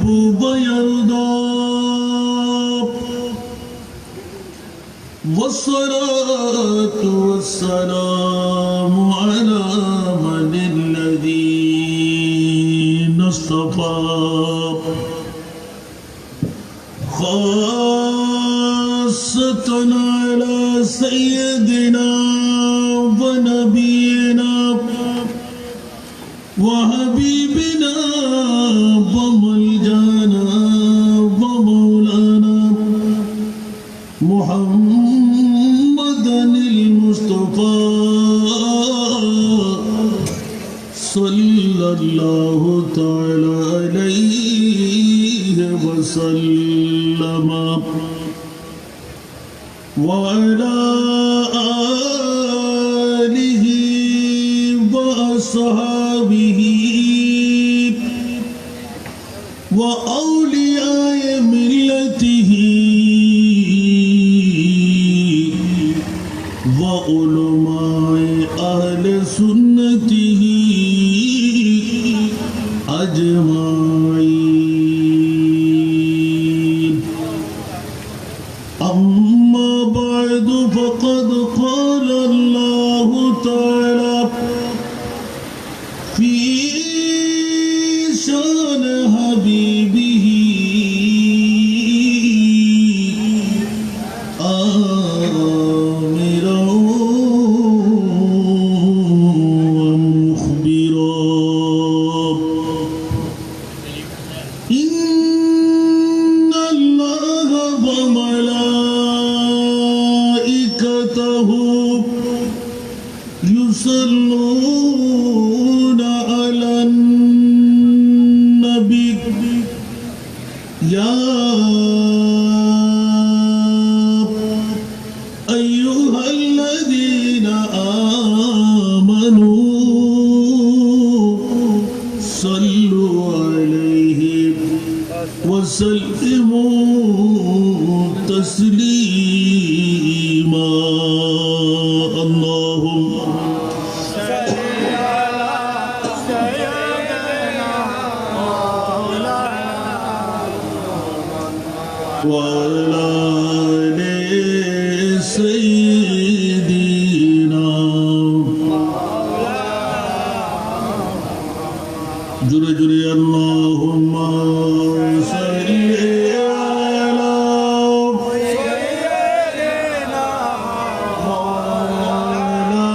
ويرضى والصلاة والسلام على من الذين اصطفى خاصة على سيدنا ونبينا وحبيبنا وملجانا ومولانا محمدا المصطفى صلى الله تعالى عليه وسلم وعلى آله وأصحابه وأولياء ملته وعلماء أهل سنته أجمعين أما بعد فقد قال الله تعالى في شان حبيبه آمرا ومخبرا إن الله وملائكته يصلون على النبي يا أيها الذين آمنوا صلوا عليه وسلموا تسليما اللهم وعلى آل سيدنا جل جل اللهم صل على سيدنا مولانا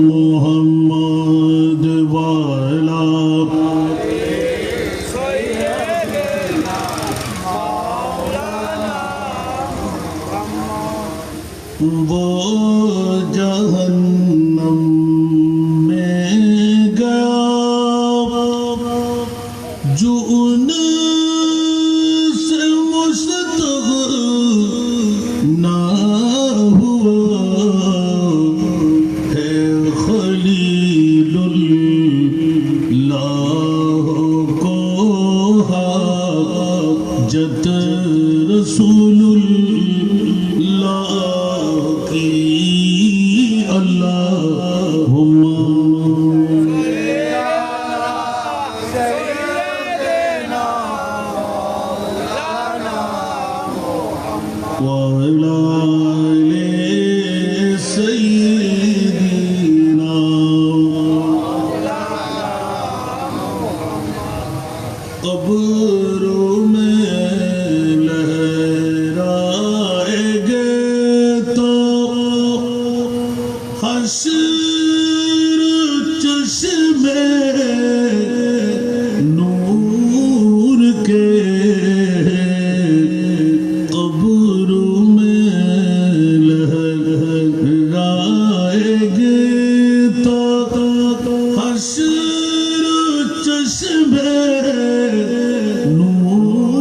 محمد وعلى वो जहन्नम में गया जो उनसे मुस्तग़ना हुआ है खलीलुल्लाह को हाजत रसूलुल्लाह وعلى آل سيدنا قبروں میں لہرائے تو حشر چشمے نور کے قبروں میں لہرائے تو حشر چشمے نور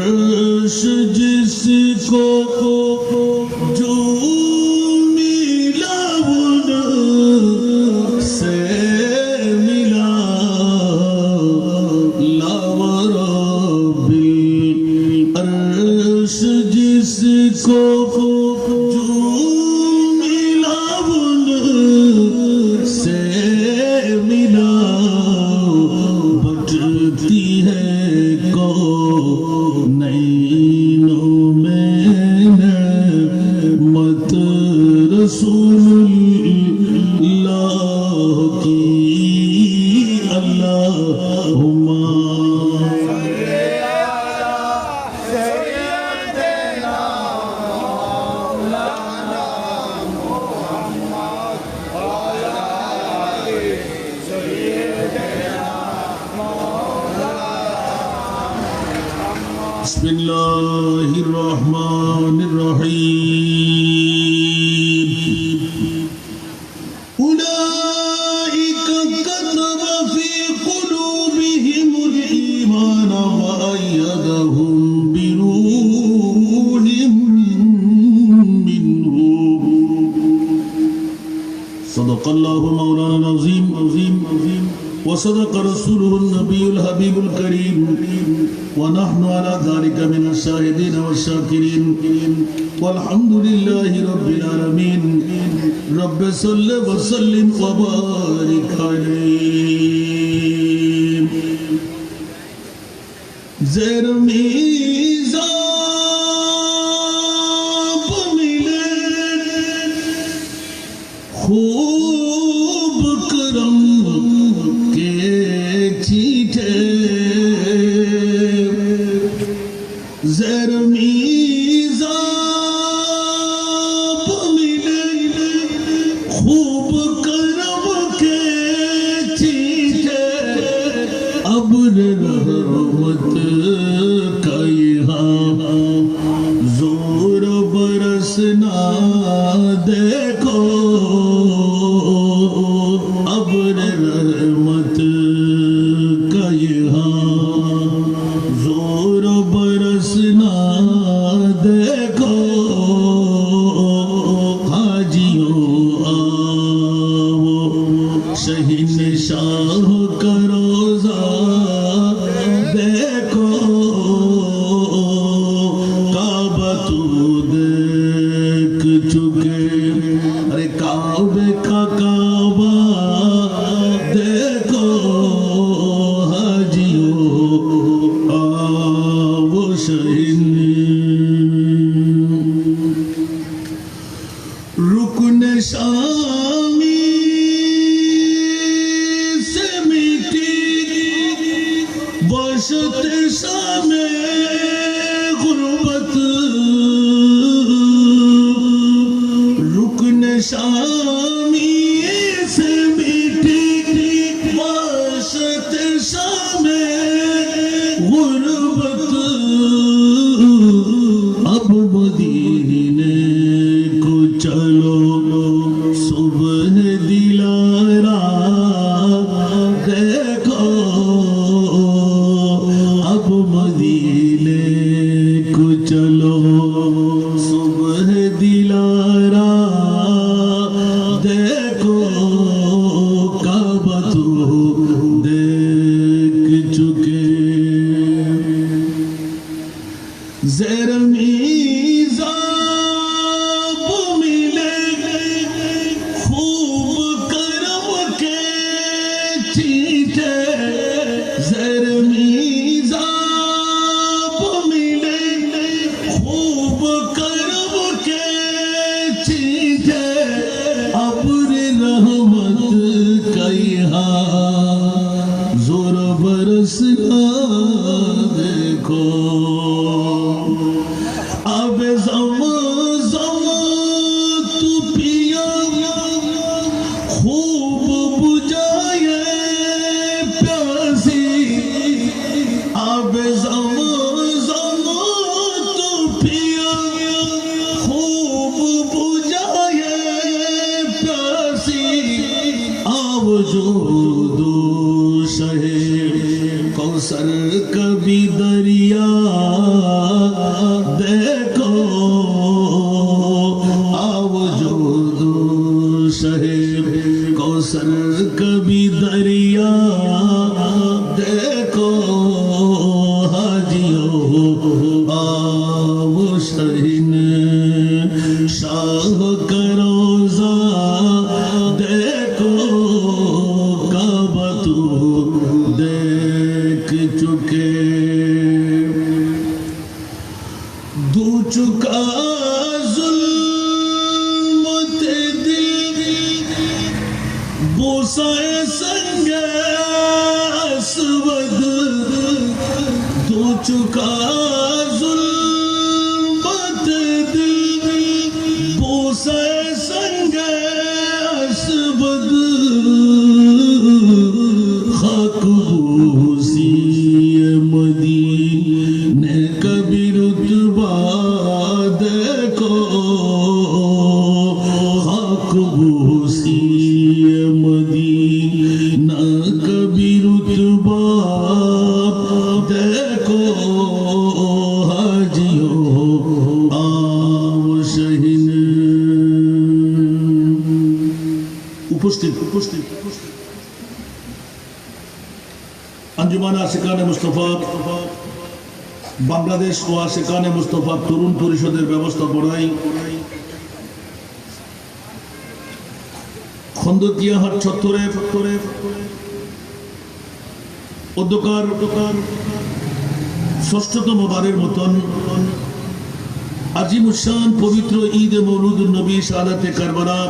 अर्श जिसको जो मिला उनसे मिला लावरबिल अर्श जिसको जो मिला उनसे मिला बटती है को नैनों में मत रसूलुल्लाह की अल्लाहुम्मा बिस्मिल्लाहिर्रहमानिर्रहीम उलाइका कतब फी कुलूबिहिमुल ईमान व अय्यदहुम बिरूहिम मिन्हु सदक़ल्लाहु मौलाना अज़ीम وصدق رسوله النبي الحبيب الكريم ونحن على ذلك من الشاهدين والشاكرين والحمد لله رب العالمين رب صل وسلم وبارك عليه زیر میزاب ملے خوب کرم زیر میزاب ملے خوب کرم کے چیٹے ابر رحمت کا یہاں زور برسنا دیکھو ابر رحمت کا یہاں زور برسنا دیکھو حاجیوں آؤ شہنشاہ کا روزہ دیکھو کعبہ تو دیکھ چکے ارے کعبے کا کعبہ دیکھو रुकन शामी से मिटी वशत शामे गुर्बत रुकन शामी से मिटी वशत शामे गुर्बत अब मदीने को चलो सुबह दिलारा देखो अब मदीने को चलो सुबह दिलारा देखो काबा तो देख चुके ज़ेर मीज़ाब मिले खूब करम के चीटे ज़ेर मीज़ाब मिले खूब करम के चीटे अब्र रहमत का यहाँ ज़ोर बरसना देखो अब ज़म तू पिया खूब बुझाए प्यासी अब ज़म तू पिया खूब बुझाए प्यासी अब जो दो शहे कौसर कभी दरिया देखो आओ जो शहर कौसर कभी दरिया देखो हाजियो आओ शहीन शाह करोजा देखो काबा तू देख चुके दू चुका बोसाए संग असवद दो चुका जुल्मत दिल बोसाए संग असवद खाक बोसी मदीने कभी रुतबा देखो खाक बोसी मदीना कभी रुतबा देखो हाजियो आओ शहीन उपस्थित अंजुमान आशिकाने मुस्तफा बांग्लादेश ও আশিকানে মুস্তাফা তরুণ পরিষদের ব্যবস্থাপনায় খন্দকিয়াহাট চত্বরে অধ্যকার ষষ্ঠতম বারের মতন আজিমুশান পবিত্র ঈদ এ মৌলুদুন নবী শাহাদাতে কারবালা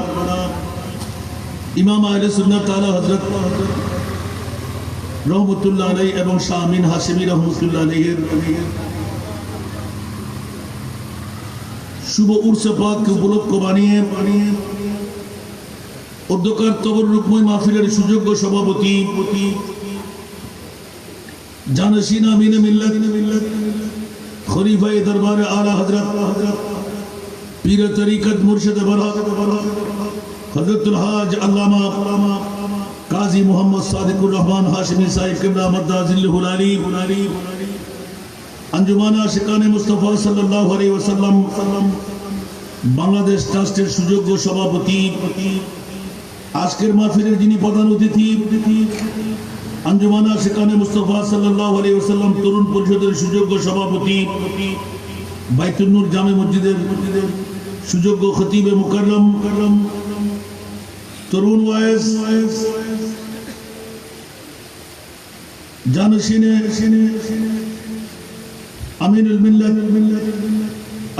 ইমাম আহলে সুন্নাত তাআলা হযরত রহমতুল্লাহ আলাইহি এবং শাহ আমিন হাশিমি রহমতুল্লাহ আলাইহির শুভ উরসে পাককে উপলক্ষ বানিয়ে অধ্যকার তবরুকময় মাহফিলের সুযোগ্য সভাপতি জানশীন আমিন মিল্লাত খলিফায়ে দরবারে আলা হযরত পীর তরিকত মুর্শিদ বরকত হযরতুল হাজ আল্লামা কাজী মোহাম্মদ সাদিকুর রহমান হাশিমি সাহেব কিবলা মদ্দাজিল্লুহুল আলী अंजुमान आशिकाने मुस्तफा सल्लल्लाहु अलैहि वसल्लम बांग्लादेश ट्रास्टेर सुयोग्य सभापति आजकेर महफिलेर जिनि प्रधान अतिथि अंजुमान आशिकाने मुस्तफा सल्लल्लाहु अलैहि वसल्लम तरुण परिषदेर सुयोग्य सभापति বাইতুন নূর জামে মসজিদের সুযোগ্য খতিবে মুকাররম তরুণ ওয়াইস জানশীনে আমিনুল মিল্লাত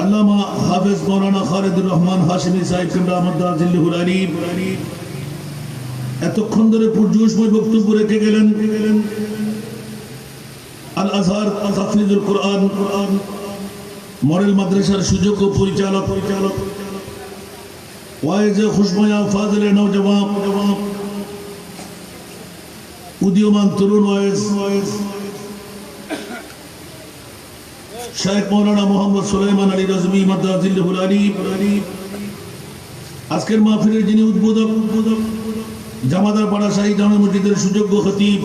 আল্লামা হাফেজ মাওলানা খালিদুর রহমান হাশিমি সাহেব কিবলা মদ্দাজিল্লুহুল আলী এতক্ষণ ধরে পুরজোশময় বক্তব্য রেখে গেলেন আল আজহার তাফসীরুল কোরআন মডেল মাদ্রাসার সুযোগ্য পরিচালক ওয়াইজে খুশবয়া ফাজিলে নওজওয়ান উদীয়মান তরুণ ওয়াইজ শেখ মৌলানা মোহাম্মদ সুলাইমান আলী রাজভী মদ্দাজিল্লুহুল আলী আজকের মাহফিলের যিনি উদ্বোধক জামাদার পাড়া শাহী জামে মসজিদের সুযোগ্য খতিব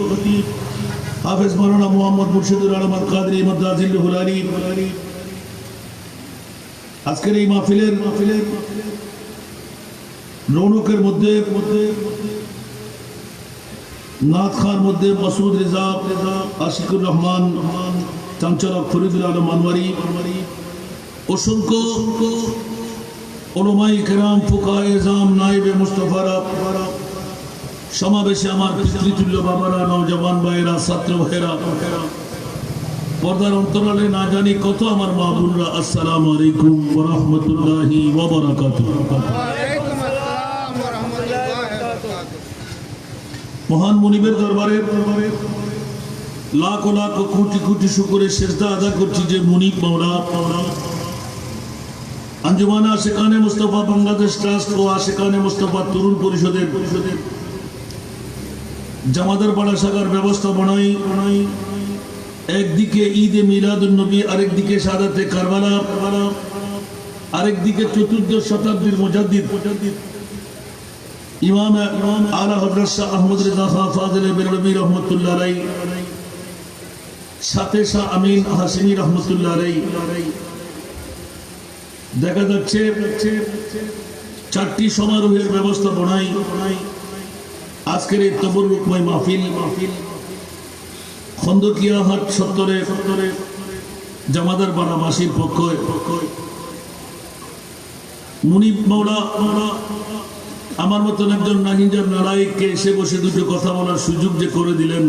হাফেজ মৌলানা মোহাম্মদ মুর্শিদুল আলম আল কাদরী মদ্দাজিল্লুহুল আলী আজকের এই মাহফিলের রৌনকের মধ্যে নাথ খান মধ্যে মাসুদ রেজা আশিকুর রহমান চাঞ্চলক ফরিদুল আলম আনোয়ারি অসংখ্য ওলামায়ে কেরাম ফুকাহায়ে এজাম নায়েবে মুস্তাফারা সমাবেশে আমার পিতৃতুল্য বাবারা নওজওয়ান ভাইয়েরা ছাত্র ভাইয়েরা পর্দার অন্তরালে না জানি কত আমার মা বোনরা আসসালামু আলাইকুম ওয়া রাহমাতুল্লাহি ওয়া বারাকাতুহু মহান মুনিবের দরবারে লাখ লাখ কোটি কোটি শুকরের সেজদা আদা করছি যে মুনিব মাওলা अंजुमान आशिकाने मुस्तफा बांग्लादेश ट्रास्ट ও আশিকানে মুস্তাফা তরুণ পরিষদের জামাদার পাড়া শাখার ব্যবস্থাপনায় একদিকে ঈদে মিলাদুন নবী আরেকদিকে শাহাদাতে কারবালা আরেকদিকে চতুর্দশ শতাব্দীর মুজাদ্দিদ ইমাম আলা হযরত শাহ আহমদ রেজা খান ফাজিলে বেরলভী রহমাতুল্লাহ আলাইহি সাথে শাহ আমিন হাশিমি রহমাতুল্লাহ আলাইহি দেখা যাচ্ছে চারটি সমারোহের ব্যবস্থাপনায় আজকের এই তবরুকময় মাহফিল খন্দকিয়া হাট চত্বরে জামাদার বারাবাসীর পক্ষ মুনিব মাওলা আমার মতন একজন নাহিঞ্জার নালায়েককে এসে বসে দুটো কথা বলার সুযোগ যে করে দিলেন,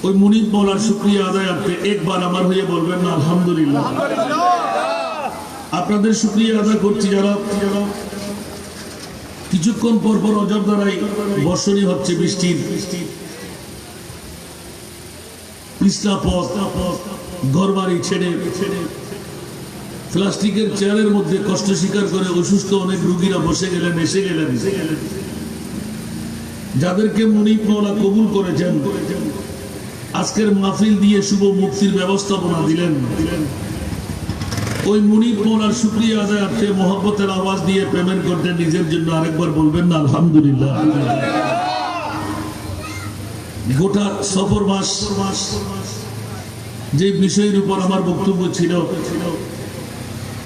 ওই মুনিব মাওলার শুকরিয়া আদায়ার্থে একবার আমার হয়ে বলবেন না আলহামদুলিল্লাহ। আপনাদের শুকরিয়া আদায় করছি যারা কিছুক্ষণ পর পর অজরদারাই বর্ষণী হচ্ছে বৃষ্টির পিছলা পথ ঘর বাড়ি ছেড়ে প্লাস্টিকের চেয়ারের মধ্যে কষ্ট স্বীকার করে অসুস্থ অনেক রোগীরা বসে গেলেন, এসে গেলেন। যাদেরকে মুনিব মাওলা কবুল করেছেন, আজকের মাহফিল দিয়ে শুভ মুক্তির ব্যবস্থাপনা দিলেন, ওই মুনিব মাওলার শুকরিয়া আদায়ার্থে মোহব্বতের আওয়াজ দিয়ে পেমেন্ট করতে নিজের জন্য আরেকবার বলবেন না আলহামদুলিল্লাহ। গোটা সফর মাস যে বিষয়ের উপর আমার বক্তব্য ছিল,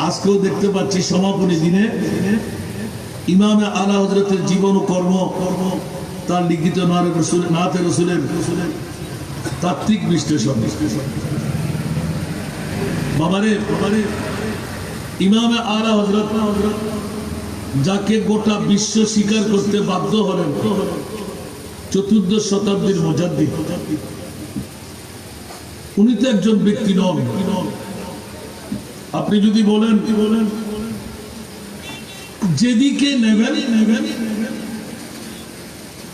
আজকেও দেখতে পাচ্ছি সমাপনী দিনে ইমামে আলা হযরতের জীবন ও কর্ম, তার লিখিত নাতে রসুলের তাত্ত্বিক বিশ্লেষণ। বাবারে ইমামে আলা হযরত যাকে গোটা বিশ্ব স্বীকার করতে বাধ্য হলেন, চতুর্দশ শতাব্দীর মুজাদ্দিদ, উনি তো একজন ব্যক্তি নন। আপনি যদি বলেন যেদিকে নেবেন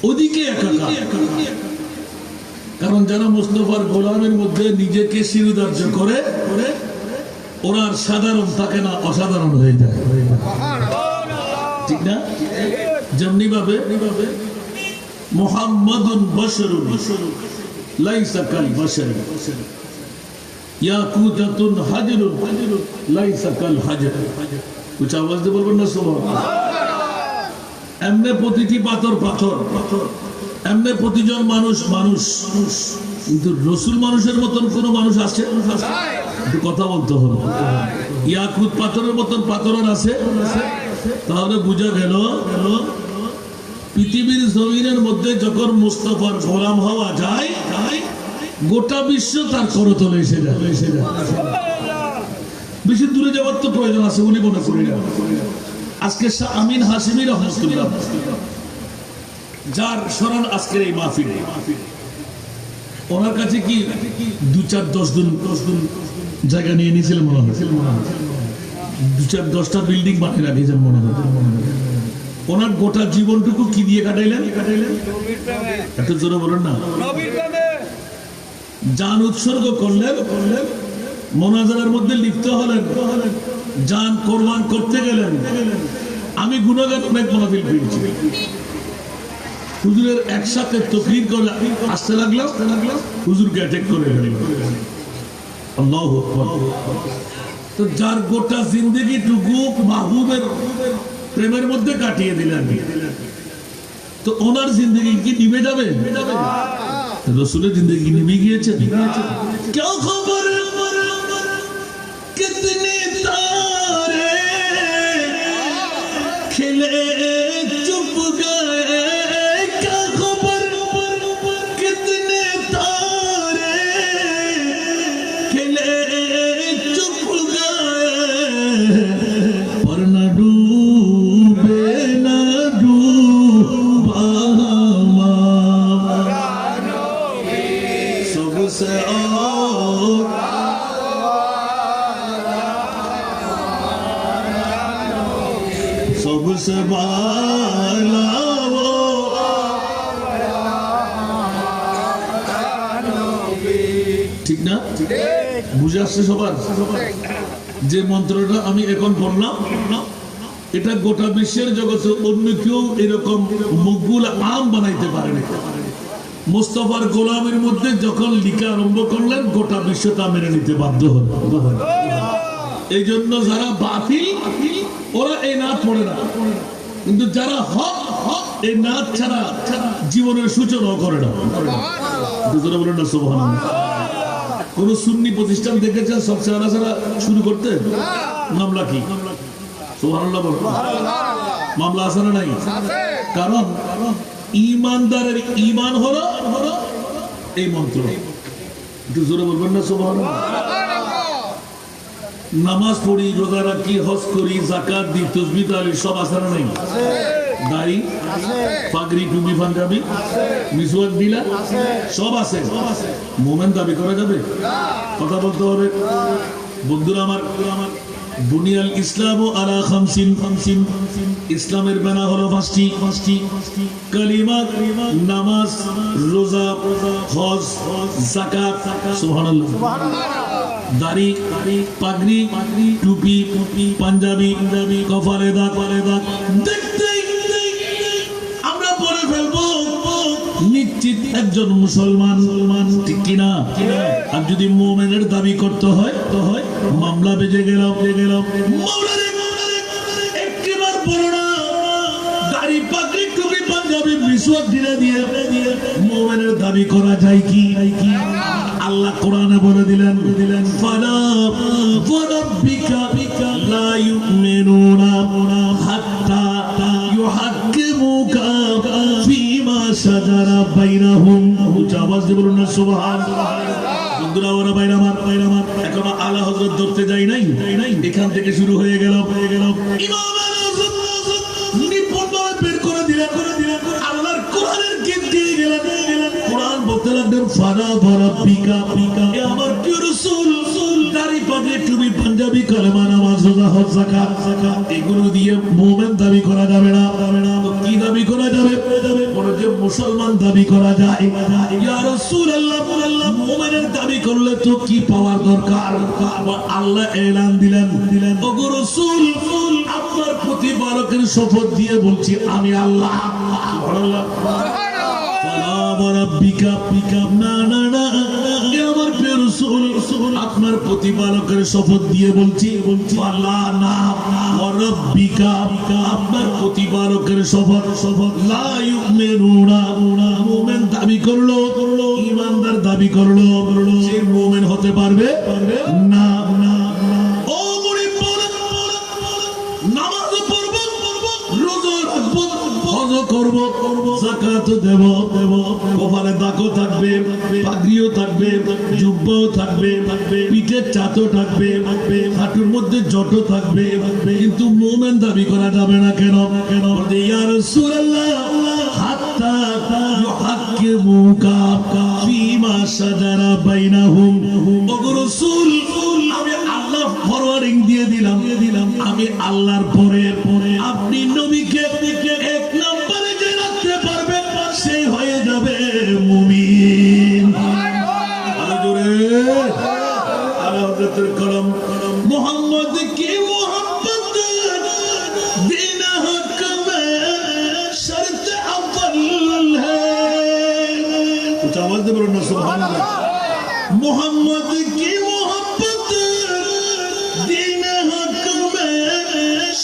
ওদিকে একাকার। কারণ যারা মুস্তাফার গোলামের মধ্যে নিজেকে শিরোধার্য করে, ওরা আর সাধারণ থাকে না, অসাধারণ হয়ে যায়, ঠিক না? যেমনি ভাবে মুহাম্মাদুন বাশারুন লাইসা কাল বাশার, ইয়াকুতাতুন হাজরুন লাইসা কাল হাজর। কুছ আওয়াজ দিয়ে বলবেন না সুবহানাল্লাহ। এমনে প্রতিটি পাথর পাথর, এমনে প্রতিজন মানুষ মানুষ, কিন্তু রসুল মানুষের মতন কোন মানুষ আছে? একটু কথা বলতে হবে। ইয়াকুত পাথরের মতন পাথর আছে? তাহলে বুঝা গেল পৃথিবীর জমিনের মধ্যে যখন মুস্তাফার গোলাম হওয়া যায়, গোটা বিশ্ব তার করতলে এসে যায়। বেশি দূরে যাওয়ার তো প্রয়োজন আছে উনি মনে করি না। আজকে শাহ আমিন হাশিমি রহমাতুল্লাহ, যার স্মরণ আজকের এই মাহফিল, ওনার কাছে কি 2-4-10 দিন জায়গা নিয়ে নিয়েছিলেন মনে হয়, 2-4-10টা বিল্ডিং বানিয়ে রাখিয়েছেন মনে হয়। ওনার গোটা জীবনটুকু কি দিয়ে কাটাইলেন? একটু জোরে বলেন না। জান উৎসর্গ করলেন, মোনাজারার মধ্যে লিপ্ত হলেন, জান কোরবান করতে গেলেন। আমি গুণগান অনেক মাহফিল পেয়েছি, হুজুরের একসাথে তকরীর করে আসতে লাগলো, হুজুরকে অ্যাটাক করে গেল। আল্লাহু আকবার। তো যার গোটা জিন্দেগিটুকু মাহবুবের প্রেমের মধ্যে কাটিয়ে দিলেন, তো ওনার জিন্দগি কি নিভে যাবে? রসুলের জিন্দগি নিভে গিয়েছে। কেউ খবর কিতনে তারে খেলে চুপ গয়ে, क्या खबर कितने तारे खिले चुप गए, पर न डूबे न डूबा सबसे सबसे बाला वो ঠিক না? বুঝে আসছে সবার? যে মন্ত্রটা আমি এখন পড়লাম, এটা গোটা বিশ্বের জগতে অন্য কেউ এরকম মকবুল আম বানাইতে পারেনি। মুস্তাফার গোলামের মধ্যে যখন লিখা আরম্ভ করলেন, গোটা বিশ্ব তা মেনে নিতে বাধ্য হল। এই জন্য যারা বাতিল ওরা এই নাচ পড়ে না, কিন্তু যারা হক এই নাচ ছাড়া জীবনের সূচনা করে না। বলেন না সুবহানাল্লাহ। কোন সুন্নি প্রতিষ্ঠান দেখেছেন সব চেহারা ছাড়া শুরু করতে? মামলা কি? সুবহানাল্লাহ বলো। মামলা আছে না নাই? কারণ ইমানদারের ইমান হলো এই মন্ত্র। একটু জোরে বলবেন না সুবহানাল্লাহ। নামাজ পড়ি, রোজা রাখি, হজ করি, যাকাত দিই, তাসবিহ তাহলিল সব আছে না নাই? দাড়ি, পাগড়ি, টুপি, পাঞ্জাবি, মিসওয়াক দিলা সব আছে। মুমিন দাবি করা যাবে? কথা বলতে হবে। বন্ধুরা আমার, বুনিয়াল ইসলাম আলা খামসিন, ইসলামের বেনা হলো পাঁচটি। কালিমা, নামাজ, রোজা, হজ, যাকাত, সুবহানাল্লাহ। দাড়ি, পাগড়ি, টুপি, পাঞ্জাবি, কপালে দাগ, দেখতেই আমরা পড়ে ফেলবো নিশ্চিত একজন মুসলমান, ঠিক কিনা? আর যদি মুমিনের দাবি করতে হয় তো হয় মামলা বেজে গেল। একবার বলো না, দাড়ি, পাগড়ি, টুপি, পাঞ্জাবি, মিসওয়াক দিয়ে মুমিনের দাবি করা যায় কি? আল্লাহ কোরআনে বলে দিলেন, ফালা ওয়ারাব্বিকা লা ইউমিনুনা হাত্তা ইউহাক্কিমুকা ফীমা শাজারা বাইনাহুম। আওয়াজ দিয়ে বলুন না সুবহানাল্লাহ। বন্ধুরা ওরা বাইরে আমার, এখনো আলা হযরত ধরতে যাই নাই, এখান থেকে শুরু হয়ে গেল। ইমাম আযম নিপুণভাবে বের করে দিলেন আল্লাহর কোরআনের গীত দিয়ে গেলেন। কোরআন বলতে লাগলেন ফালা ওয়ারাব্বিকা, এ আমার প্রিয় রাসূল, দাড়ি, পাগড়ি, টুপি, পাঞ্জাবি, কালেমা, নামাজ, রোজা, হজ, যাকাত এগুলো দিয়ে মুমিন দাবি করা যাবে না। কি দাবি করা যাবে? বলে যে মুসলমান দাবি করা যায়। ইয়া রাসূলুল্লাহ, মুমিনের দাবি করলে তো কি পাওয়ার দরকার? আল্লাহ এলান দিলেন, ওগো রাসূল, আপনার প্রতিপালকের শপথ দিয়ে বলছি আমি আল্লাহ। সুবহানাল্লাহ। আপনার প্রতিপালকের শপথ দিয়ে বলছি আপনার প্রতিপালকের শপথ লা ইউমিনুনা, মুমিন দাবি করলো, ঈমানদার দাবি করলো, সে মুমিন হতে পারবে না। ও গরিব, নামাজ পড়বো, রোজা রাখবো, হজ করবো, যাকাত দেব, কপালে দাগও থাকবে, পাগড়িও থাকবে, জুব্বাও থাকবে, পিঠের চাতও থাকবে, হাঁটুর মধ্যে জটও থাকবে, কিন্তু মুমিন দাবি করা যাবে না। কেন? ইয়া রাসূলুল্লাহ হাত্তা ইউহাক্কিমুকা ফীমা শাজারা বাইনাহুম। ওগো রাসূল, আমি আল্লাহ ফরওয়ার্ডিং দিয়ে দিলাম, আমি আল্লাহর পরে আপনি নবীকে এক নম্বরে যে রাখতে পারবে সেই হয়ে যাবে মুমিন। হযরতের কলম মুহাম্মদ কি মুহাব্বত দীন হক মে শর্ত আউয়াল হ্যায়। উচ্চ আওয়াজ দিয়ে বলুন না সুবহানাল্লাহ। মুহাম্মদ কি মুহাব্বত দীন হক মে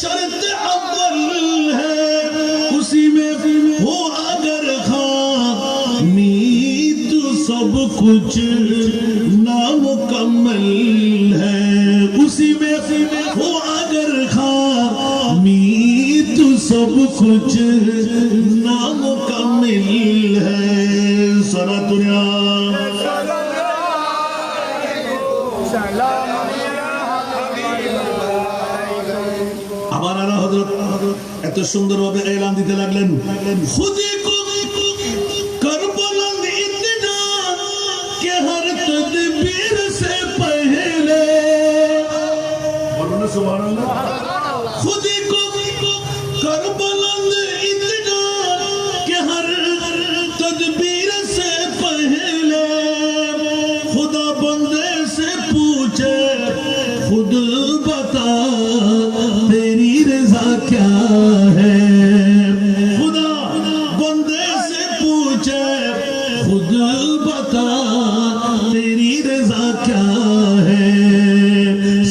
শর্ত আউয়াল হ্যায়, उसी में हो अगर खामी तो सब कुछ नामुकम्मल है, उसी में हो अगर खामी तो सब कुछ नामुकम्मल है। सलातुल्लाह আমার আলা হযরত এত সুন্দরভাবে এলান দিতে লাগলেন, খুদি কো করবলা ইতনা কে হর তদবীর সে পহলে। বলুন না সুবহানাল্লাহ। খুদি কো করবলা ইতনা কে হর তদবীর সে পহলে, खुदा बंदे से पूछे खुद बता तेरी रज़ा क्या है। खुदा बंदे से पूछे खुद बता तेरी रज़ा क्या है।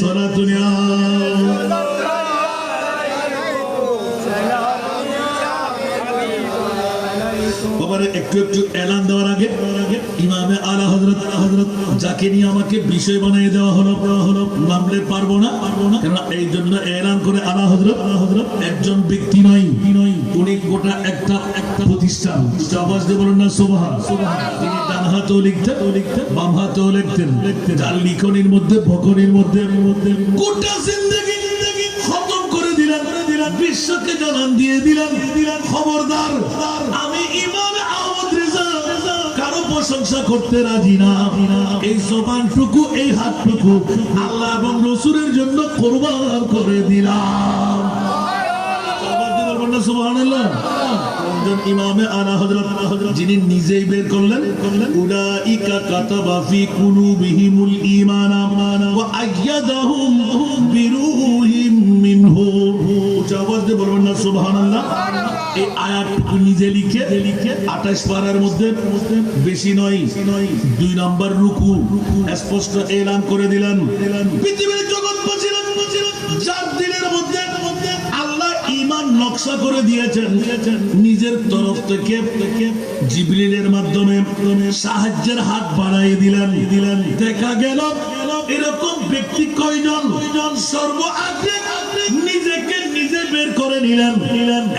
सारा दुनिया একটু এলান দেওয়ার আগে ইমামে আলা হযরত যাকে নিয়ে আমাকে আমাকে বিষয় বানিয়ে দেওয়া হলো নামলে পারবো না কেন এই জন্য এলান করে আলা হযরত একজন ব্যক্তি নয় উনি গোটা একটা প্রতিষ্ঠান। আওয়াজ দিয়ে বলুন না সুবহান। তিনি ডান হাতেও লিখতেন বাম হাতেও লিখতেন। যার লিখনের মধ্যে ভকনের মধ্যে গোটা জিন্দেগি খতম করে দিলেন। বিশ্বকে জানান দিয়ে দিলেন খবরদার আমি ইমাম আহমদ রেজা কারো প্রশংসা করতে রাজি না। এই জবানটুকু এই হাতটুকু আল্লাহ এবং রাসূলের জন্য কুরবান করে দিলাম। সুবহানাল্লাহ। ইমামে আলা হযরত যিনি নিজেই বের করলেন উলাইকা কাতাবা ফি কুলুবিহিমুল ঈমান ওয়া আইয়াদাহুম বিরূহিম মিনহু। আওয়াজ দিয়ে বলবেন না সুবহানাল্লাহ। এই আয়াতটুকু নিজে লিখে 28 পারার মধ্যে বেশি নয় 2 নম্বর রুকু স্পষ্ট এলান করে দিলেন পৃথিবীর জগৎ বছিলেন যার দিলের মধ্যে আল্লাহ ঈমান নকশা করে দিয়েছেন নিজের তরফ থেকে জিবরিলের মাধ্যমে সাহায্যের হাত বাড়াই দিলেন। দেখা গেল এরকম ব্যক্তি কয়জন সর্বআগে নিজেকে নিজে বের করে নিলেন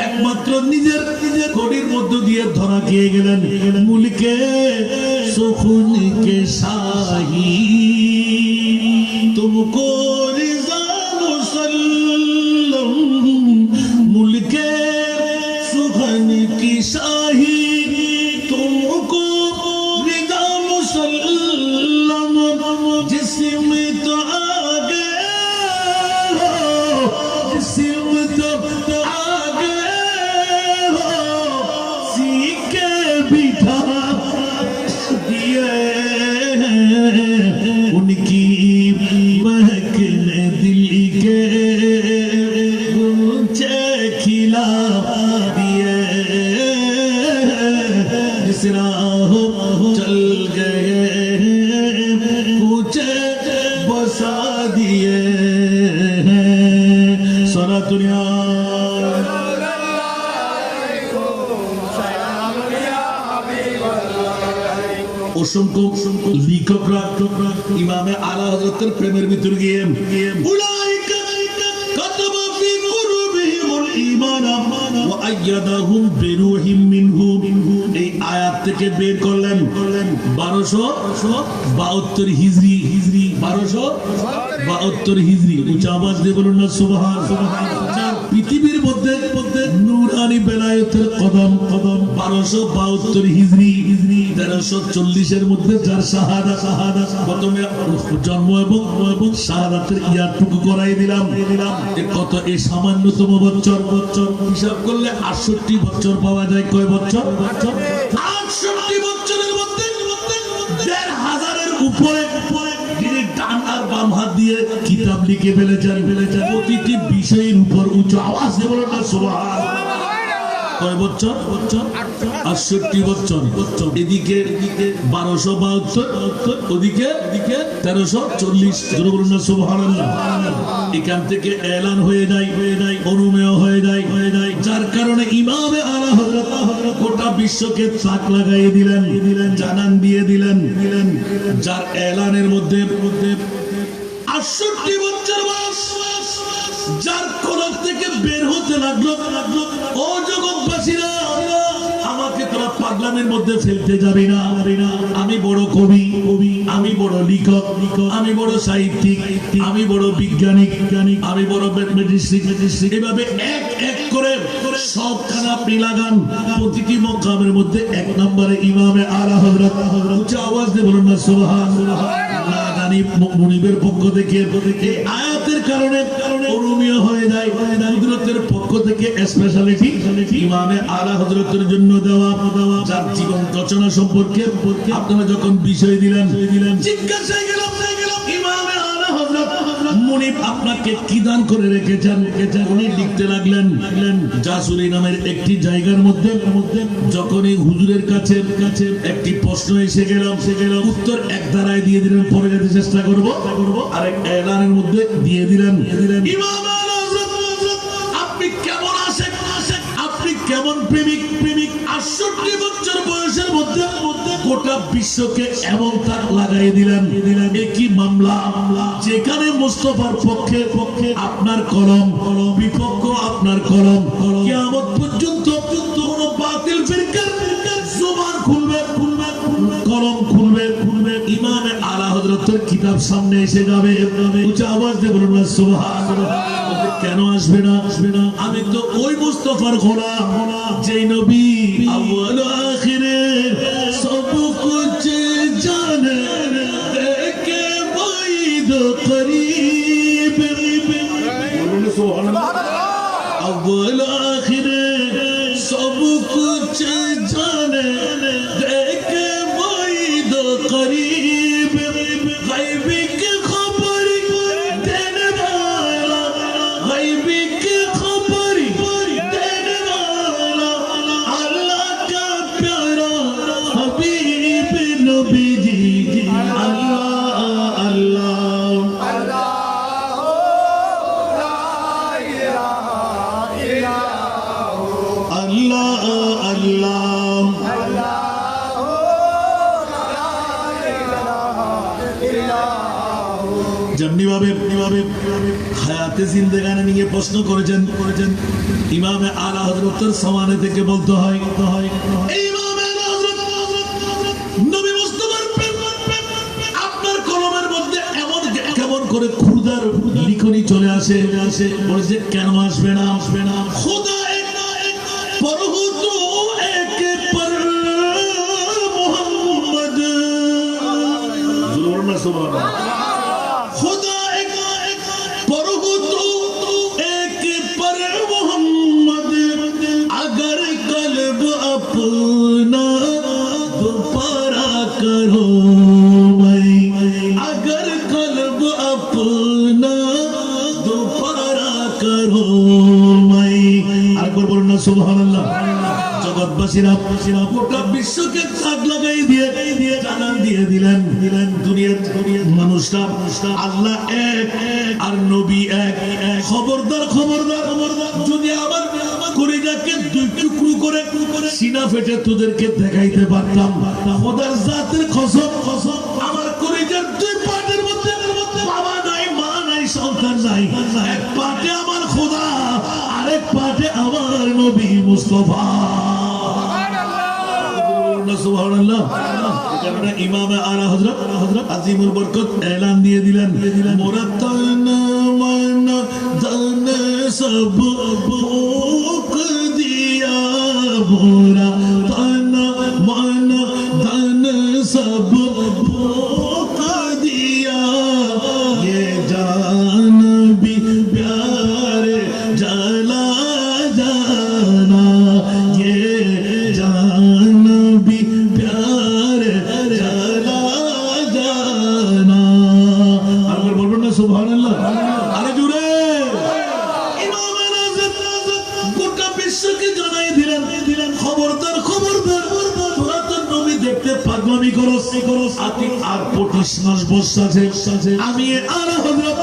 একমাত্র নিজের কোডির মধ্য দিয়ে ধরা খেয়ে গেলেন মুলকে সুখুনকে শাহী তুমকো রিজা মুসল্লম মুলকে সুখন কি শাহী তুমকো রিজা মুসল্লম जिसमें तो आगे हो जिसमें तो आगे हो सीखे बिठा दिए उनकी महकने दिल के गुंचे खिला दिए जिस राह चल गए बसा दिए सारा दुनिया অসংখ্য লেখকরা ইমামে আলা হযরতের প্রেমের ভিতর গিয়ে উলাইকা কাতাবা ফি কুলুবিহিমুল ঈমান ওয়া আইয়াদাহুম বিরূহিম মিনহু। এই আয়াত থেকে বের করলেন 1272 হিজরি 1272 হিজরি। উচ্চ আওয়াজ দিয়ে বলুন না সুবহান। পৃথিবীর মধ্যে নূরানি বেলায়েতের কদম 1272 হিজরি 1340 এর মধ্যে যার শাহাদাত প্রথমে জন্ম এবং শাহাদাতের ইয়ারটুকু করাই দিলাম কত এই সামান্যতম বছর হিসাব করলে 68 বছর পাওয়া যায়। কয় বছর? 68 বছরের মধ্যে 1500-এর উপরে যিনি ডান আর বাম হাত দিয়ে কিতাব লিখে ফেলেছেন প্রতিটি বিষয়ের উপর উচ্চ আওয়াজ দিয়ে বলেন না সুবহান। কয় বছর? 68 বছর। এদিকে 1272 ওদিকে 1340 বলুন না সুবহানাল্লাহ। এখান থেকে এলান হয়ে যায় অনুমেয় হয়ে যায় যার কারণে ইমামে আলা হযরত গোটা বিশ্বকে চাক লাগাই দিলেন জানান দিয়ে দিলেন যার এলানের মধ্যে 68 বছর বয়স যার কলব থেকে বের হতে লাগলো ও জগৎবাসীরা আমাকে তোরা পাগলামের মধ্যে ফেলতে যাবি না। আমি বড় কবি আমি বড় লেখক আমি বড় সাহিত্যিক আমি বড় বিজ্ঞানী আমি বড় ম্যাথমেটিক্স এভাবে এক করে সবখানা আপনি লাগান প্রতিটি মকামের মধ্যে 1 নম্বরে ইমামে আলা হযরত উচ্চ আওয়াজ দিয়ে বলুন না সুবহানাল্লাহ। মুনিবের পক্ষ থেকে আয়াতের কারণে অনুমীয় হয়ে যায় হযরতের পক্ষ থেকে স্পেশালিটি ইমামে আলা হযরতের জন্য দেওয়া যার জীবন রচনা সম্পর্কে আপনারা যখন বিষয় দিলেন জিজ্ঞাসা গেল ইমামে আলা হযরত মুনিব আপনাকে কি দান করে রেখেছেন উনি লিখতে লাগলেন জাসুরি নামের একটি জায়গার মধ্যে যখনই হুজুরের কাছে একটি প্রশ্ন এসে গেল উত্তর এক ধারায় দিয়ে দিলেন পরে যেতে চেষ্টা করব আরেক এলানের মধ্যে দিয়ে দিলেন ইমাম আলা হযরত আপনি কেমন আশেক আপনি কেমন প্রেমিক ৬৮ বছর বয়সের মধ্যে গোটা বিশ্বকে এমন তাক লাগাই দিলেন। একই মামলা যেখানে মুস্তাফার পক্ষে আপনার কলম, বিপক্ষ আপনার কলম, কিয়ামত পর্যন্ত কোন বাতিল ফিরকার জবান খুলবে, কলম খুলবে। ইমামে আলা হযরতের কিতাব সামনে এসে যাবে, উচ্চ আওয়াজ দিয়ে বলুন না সুবহানাল্লাহ। কেন আসবে না? আমি তো ওই মুস্তাফার গোলাম, যেই নবী আউয়াল আখিরে সব কুছ জানে, দেখে বাইদ করিব। বলুন সুবহানাল্লাহ। আউয়াল আখিরে সব কুছ জানে, দেখে বাইদ করিব। গায়বি কি খবর দেনে वाला, गायबी की खबर देने वाला, अल्लाह का प्यारा हबीब नबी जी। अल्लाह अल्लाह अल्लाह যেমনি ভাবে হায়াতে জিন্দেগানি নিয়ে প্রশ্ন করেছেন ইমামে আলা হযরতের সামনে থেকে বলতে হয় ইমামে আলা হযরত নবী মুস্তাফার আপনার কলমের মধ্যে এমন কেমন করে খুরদার লিখনি চলে আসে, বলেছে কেন আসবে না? খুদা এক পরহু তো এক পর মোহাম্মদ। জোরে না সুবহানাল্লাহ। खुदा एक परहु तो एक पर मोहम्मद, अगर कल्ब अपना दोबारा करो भाई, अगर कल्ब अपना दोबारा करो भाई। একবার বলুন না সুবহানাল্লাহ। জগৎবাসীরা গোটা বিশ্বকে তাক লাগাই দিয়ে জানান দিয়ে দিলেন দুনিয়ার মানুষরা আল্লাহ এক আর নবী এক। খবরদার যদি আমার কলিজাকে দুই টুকরো করে সিনা ফেটে তোদেরকে দেখাইতে পারতাম, খোদার জাতের কসম আমার কলিজার দুই পাটের মধ্যে বাবা নাই, মা নাই, সন্তান নাই। এক পাটে আমার খোদা, আরেক পাটে আমার নবী মুস্তাফা। সুবহানাল্লাহ। এখানে ইমামে আলা হযরত আজিমুল বরকত এলান দিয়ে দিলেন, মোরা তন মন ধন সব ভোগ দিয়া, মোরা তন মন ধন সব ভোগ দিয়া, ये जान भी प्यारे जला जाना, ये जान भी प्यारे जला जाना। अगर बोलो ना सुभानअल्लाह। अरे जुरे इमाम आज़म গোটা বিশ্বকে জানাই দিলেন, খবরদার তোরা তো নবী দেখতে পাগলামি করস। আর 25 মাস বসে আমি আলা হযরত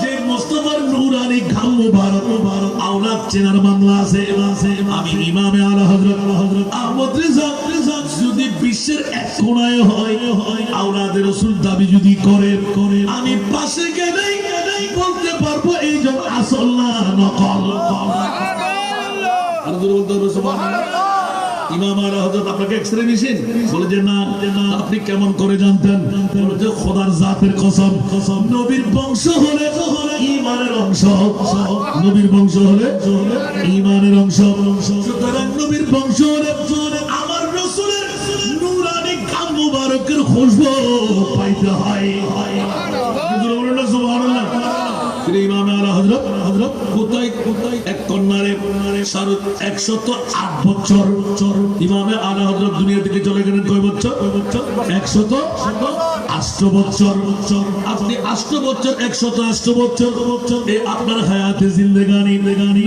যে মুস্তাফার নূরানি ঘাম মুবারক আওলাদ চেনার মামলা আছে। আমি ইমামে আলা হযরত আহমদ রিজা যদি বিশ্বের এক কোণায় হয় আওলাদের রাসূল দাবি যদি করে, আমি পাশে গেলেই বলতে পারবো এই যে আসল না নকল। আর বলতে হবে সুবহানাল্লাহ। ইমাম আলা হযরত আপনাকে এক্সরে মেশিন বলে যে না, আপনি কেমন করে জানতেন? বলে যে খোদার জাতের কসম, নবীর বংশ হলে ঈমানের অংশ, নবীর বংশ হলে ঈমানের অংশ। সুতরাং নবীর বংশ হলে আমার রাসূলের নূরানি ঘাম মুবারকের খুশবু পাইতে হয়। বলুন না সুবহানাল্লাহ। ইমাম আলা হযরত কোথায় এক কন্যারে 108 বছর ইমামে আলা হযরত দুনিয়া থেকে চলে গেলেন। কয় বছর? 108 8 বছর, আপনি 8 বছর 108 বছর এ আপনার হায়াতে জিন্দেগানি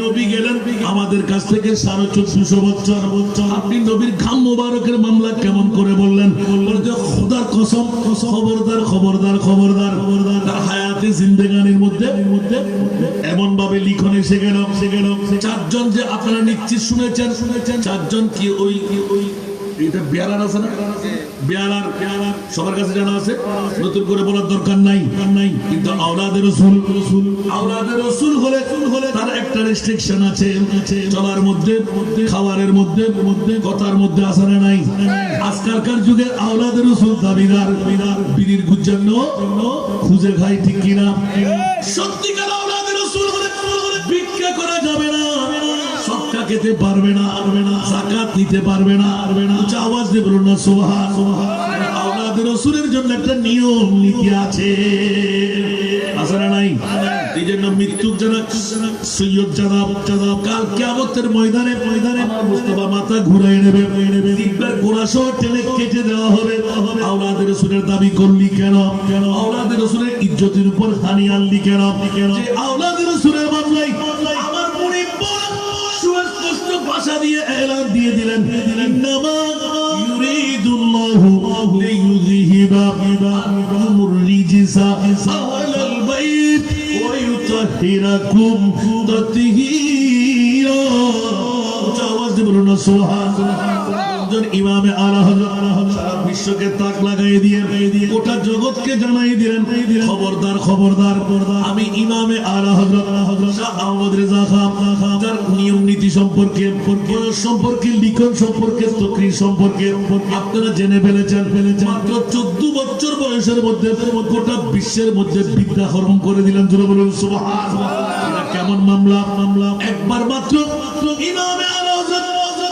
নবী গেলেন আমাদের কাছ থেকে 1450 বছর। আপনি নবীর ঘাম মোবারকের মামলা কেমন করে বললেন? খোদার কসম, খবরদার খবরদার খবরদার, তার হায়াতে জিন্দেগানির মধ্যে এমন ভাবে লিখন এসে গেল 4 জন যে আপনারা নিশ্চিত শুনেছেন 4 জন কি ওই এটা বেয়ালার আছে না? বেয়ালার সবার কাছে জানা আছে, নতুন করে বলার দরকার নাই। কিন্তু আওলাদে রাসূল হলে তার একটা রেস্ট্রিকশন আছে, চলার মধ্যে, খাবারের মধ্যে, কথার মধ্যে আছে না নাই? আজকালকার যুগে আওলাদে রাসূল দাবিদার বিড়ির গুজ্জান্ন খুঁজে খায়, ঠিক কিনা? সত্যিকার আওলাদে রাসূল হলে ভিক্ষা করা যাবে না, সদকা খেতে পারবে না, যাকাত দিতে পারবে না। উচ্চ আওয়াজ দিয়ে বলুন না সুবহান। আওলাদে রাসূলের জন্য একটা নিয়ম নীতি আছে না নাই? এই জন্য মৃত্যুর জন্য সৈয়দ জানাব কাল কিয়ামতের ময়দানে মুস্তাফা মাথা ঘুরাই নেবে, জিব্বার গোড়া সহ টেনে কেটে দেওয়া হবে। আওলাদে রাসূলের দাবি করলি কেন? আওলাদে রাসূলের ইজ্জতের উপর হানি আনলি কেন? যে আওলাদে রাসূলের মামলায় আমার মুরিদ সুস্পষ্ট ভাষা দিয়ে এলান দিয়ে দিলেন, ইন্নামা ইউরিদুল্লাহু লিইউযহিবা আনকুমুর রিজসা আহলাল বাইত ওয়া ইউতাহহিরাকুম তাতহীরা। আওয়াজ দিয়ে বলুন না সুবহানাল্লাহ। ইমামে আলা হযরত সারা বিশ্বকে তাক লাগাই দিয়ে গোটা জগৎকে জানাই দিলেন, খবরদার খবরদার, আমি ইমামে আলা হযরত শাহ আহমদ রেজা খান যার নিয়ম নীতি সম্পর্কে, লিখন সম্পর্কে, তকরির সম্পর্কে আপনারা জেনে ফেলেছেন। মাত্র 14 বছর বয়সের মধ্যে গোটা বিশ্বের মধ্যে বিদ্যা হরণ করে দিলেন। জোরে বলুন সুবহানাল্লাহ। এটা কেমন মামলা? একবার মাত্র ইমামে আলা হযরত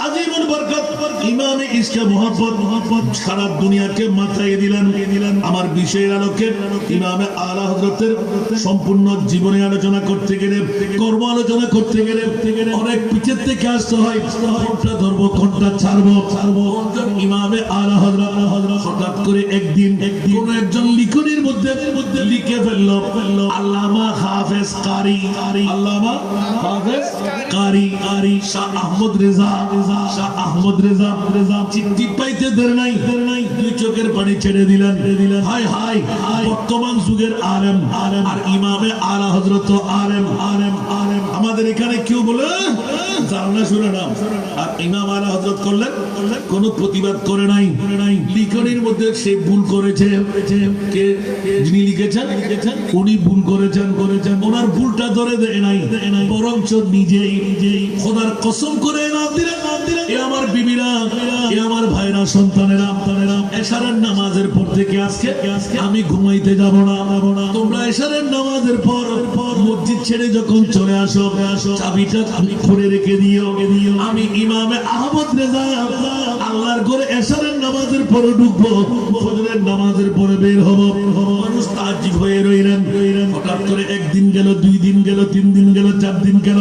আজীবন বরকত, ইমামে ইশকে মোহাব্বত সারা দুনিয়াকে মাথায় দিলেন। আমার বিষয়ের আলোকে ইমামে আলা হযরতের সম্পূর্ণ জীবনে আলোচনা করতে গেলে, কর্ম আলোচনা করতে গেলে অনেক পিছের থেকে আসতে হয়। কোনটা ধরবো, কোনটা ছাড়বো। ইমামে আলা হযরত হঠাৎ করে একদিন কোন একজন লিখনের মধ্যে লিখে ফেললো আল্লামা হাফেজ কারি, আল্লামা হাফেজ কারি শাহ আহমদ রেজা চিঠি পাইতে দের নাই, দুই চোখের পানি ছেড়ে দিলেন। হায় হায়, বর্তমান যুগের আলেম আর ইমামে আলা হযরত আলেম। আমাদের এখানে কেউ বলে জানা শুনে না, আর ইমাম আলা হযরত করলেন, কোনো প্রতিবাদ করে নাই। লিখনের মধ্যে সে ভুল করেছে, কে যিনি লিখেছেন উনি ভুল করেছেন, ওনার ভুলটা ধরে দেয় নাই, বরঞ্চ নিজেই খোদার কসম করে না দিলেন, এ আমার বিবিরা, এ আমার ভাইরা, সন্তানেরা, এশারের নামাজের পর থেকে আজকে আমি ঘুমাইতে যাব না। তোমরা এশারের নামাজের পর মসজিদ ছেড়ে যখন চলে আসো, চাবিটা আমি খুলে রেখে দিও। আমি ইমামে আহমদ রেজা আল্লাহর ঘরে এশারের নামাজের পরে ঢুকবো, ফজরের নামাজের পরে বের হব। মানুষ তাজ্জুব হয়ে রইলেন। হঠাৎ করে একদিন গেল, 2 দিন গেল, 3 দিন গেল, 4 দিন গেল,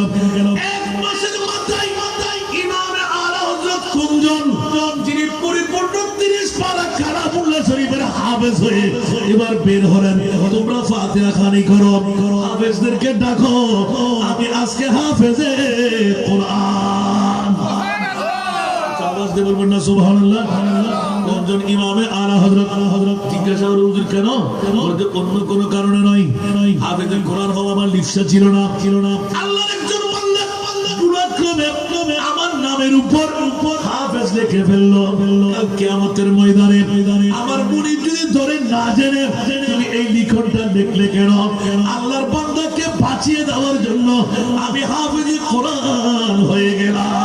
1 মাসের মাথায় ইমামে আলা হযরত কুনজন যিনি পরিপূর্ণ 30 পারা কালামুল্লাহ শরীফের হাফেজ হয়ে এবার বের হলেন। তোমরা ফাতিহা খানি করো, হাফেজদেরকে ডাকো, আমি আজকে হাফেজে কোরআন। আওয়াজ দিয়ে বলবেন না সুবহানাল্লাহ। কোনজন ইমামে আলা হযরত জিজ্ঞাসা করে হুজুর কেন? বলতে অন্য কোনো কারণে নয়, হাফেজে কোরআন হওয়া আমার লিপ্সা ছিল না। আল্লাহর একজন বান্দা পুরাক্রমে আমার নামের উপর হাফেজ লিখে ফেললো। কিয়ামতের ময়দানে আমার মুরিদ যদি ধরে না জেনে তুমি এই লিখনটা লিখলে কেন? আল্লাহর বান্দাকে বাঁচিয়ে দেওয়ার জন্য আমি হাফেজে কোরআন হয়ে গেলাম।